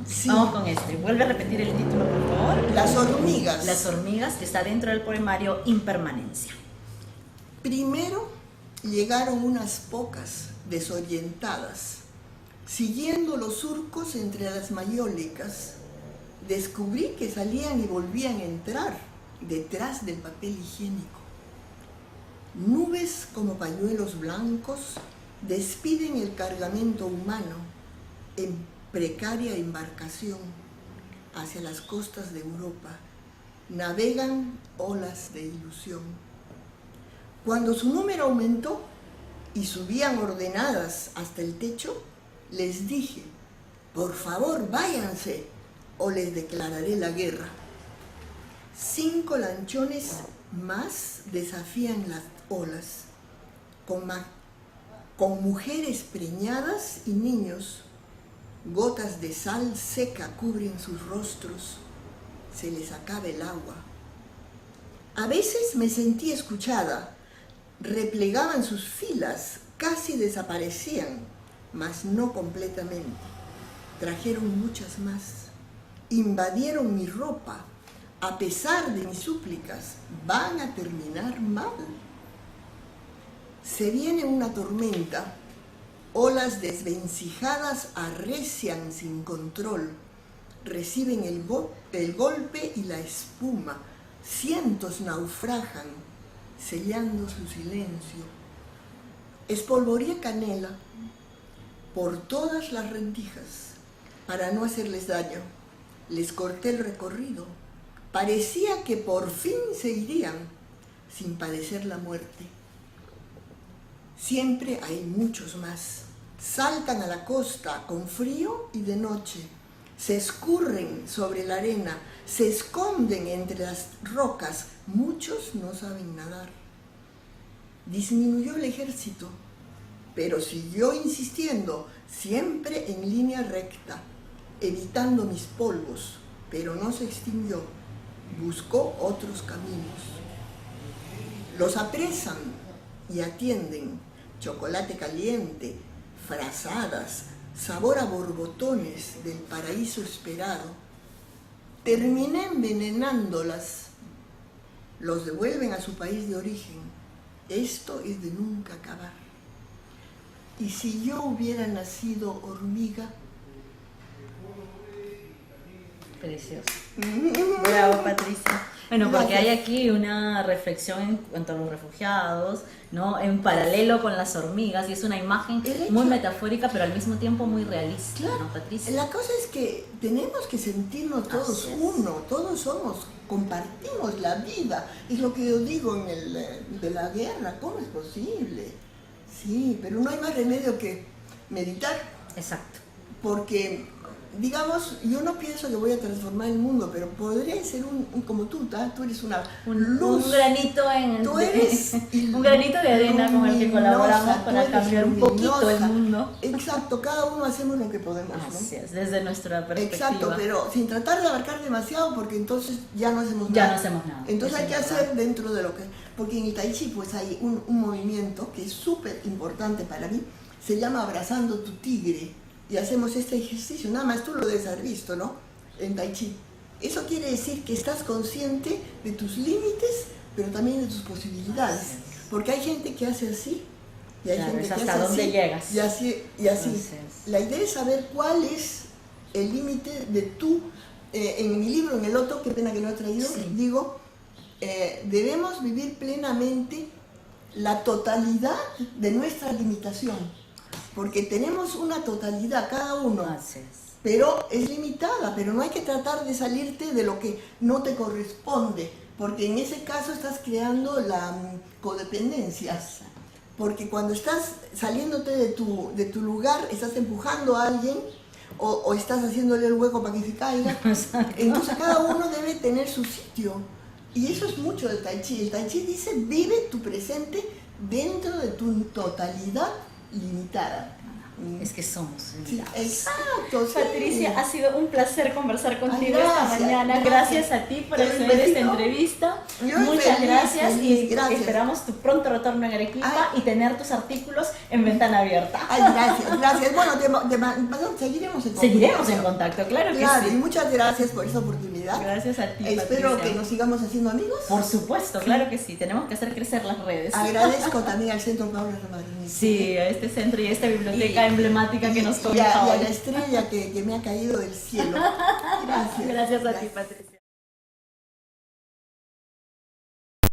Sí. Vamos con este. Vuelve a repetir el título, por favor. Las hormigas. Las hormigas, que está dentro del poemario Impermanencia. Primero llegaron unas pocas desorientadas, siguiendo los surcos entre las mayólicas. Descubrí que salían y volvían a entrar detrás del papel higiénico. Nubes como pañuelos blancos despiden el cargamento humano en precaria embarcación hacia las costas de Europa. Navegan olas de ilusión. Cuando su número aumentó y subían ordenadas hasta el techo, les dije, por favor, váyanse, o les declararé la guerra. 5 lanchones más desafían las olas, con mujeres preñadas y niños. Gotas de sal seca cubren sus rostros, se les acaba el agua. A veces me sentí escuchada, replegaban sus filas, casi desaparecían, mas no completamente. Trajeron muchas más. Invadieron mi ropa, a pesar de mis súplicas, van a terminar mal. Se viene una tormenta, olas desvencijadas arrecian sin control, reciben el golpe y la espuma, cientos naufragan, sellando su silencio. Espolvoreé canela por todas las rendijas, para no hacerles daño. Les corté el recorrido. Parecía que por fin se irían sin padecer la muerte. Siempre hay muchos más. Saltan a la costa con frío y de noche. Se escurren sobre la arena, se esconden entre las rocas. Muchos no saben nadar. Disminuyó el ejército, pero siguió insistiendo, siempre en línea recta, evitando mis polvos, pero no se extinguió, buscó otros caminos. Los apresan y atienden, chocolate caliente, frazadas, sabor a borbotones del paraíso esperado. Terminé envenenándolas, los devuelven a su país de origen. Esto es de nunca acabar. Y si yo hubiera nacido hormiga. Precioso. Bravo, Patricia. Bueno, porque hay aquí una reflexión en cuanto a los refugiados, ¿no? En paralelo con las hormigas, y es una imagen muy metafórica, pero al mismo tiempo muy realista, claro, ¿no, Patricia? La cosa es que tenemos que sentirnos todos uno, todos somos, compartimos la vida. Es lo que yo digo en de la guerra, ¿cómo es posible? Sí, pero no hay más remedio que meditar. Exacto. Porque digamos, yo no pienso que voy a transformar el mundo, pero podría ser como tú eres una luz. Un granito Tú eres un granito de arena con el que colaboramos para cambiar un poquito el mundo. Exacto, cada uno hacemos lo que podemos, ¿no? Así es, desde nuestra perspectiva. Exacto, pero sin tratar de abarcar demasiado, porque entonces ya no hacemos nada. Ya no hacemos nada. Entonces hay que hacer dentro de lo que... Porque en el Tai Chi pues hay un movimiento que es súper importante para mí, se llama Abrazando tu Tigre. Y hacemos este ejercicio, nada más tú lo debes haber visto, ¿no? En Tai Chi. Eso quiere decir que estás consciente de tus límites, pero también de tus posibilidades. Porque hay gente que hace así, y hay gente que hace hasta dónde así, llegas. y así. La idea es saber cuál es el límite de tú. En mi libro, en el otro, qué pena que no he traído, digo, debemos vivir plenamente la totalidad de nuestra limitación. Porque tenemos una totalidad, cada uno, pero es limitada, pero no hay que tratar de salirte de lo que no te corresponde, porque en ese caso estás creando la codependencia, porque cuando estás saliéndote de tu lugar, estás empujando a alguien o estás haciéndole el hueco para que se caiga, entonces cada uno debe tener su sitio, y eso es mucho del Tai Chi. El Tai Chi dice, vive tu presente dentro de tu totalidad limitada. Es que somos limitados. Sí, exacto, sí. Patricia, ha sido un placer conversar contigo esta Gracias, mañana. Gracias a ti por acceder a esta entrevista. Muchas gracias y esperamos tu pronto retorno en Arequipa y tener tus artículos en ventana abierta. Ay, gracias. Bueno, seguiremos en contacto. Seguiremos en contacto, claro que sí. Y muchas gracias por esa oportunidad. Gracias a ti, Espero Patricia, que nos sigamos haciendo amigos. Por supuesto, claro que sí. Tenemos que hacer crecer las redes. Agradezco también al Centro Pablo Romarini. Sí, a este centro y a esta biblioteca emblemática que nos y cobija a hoy. la estrella que me ha caído del cielo. Gracias. Gracias a ti, Patricia.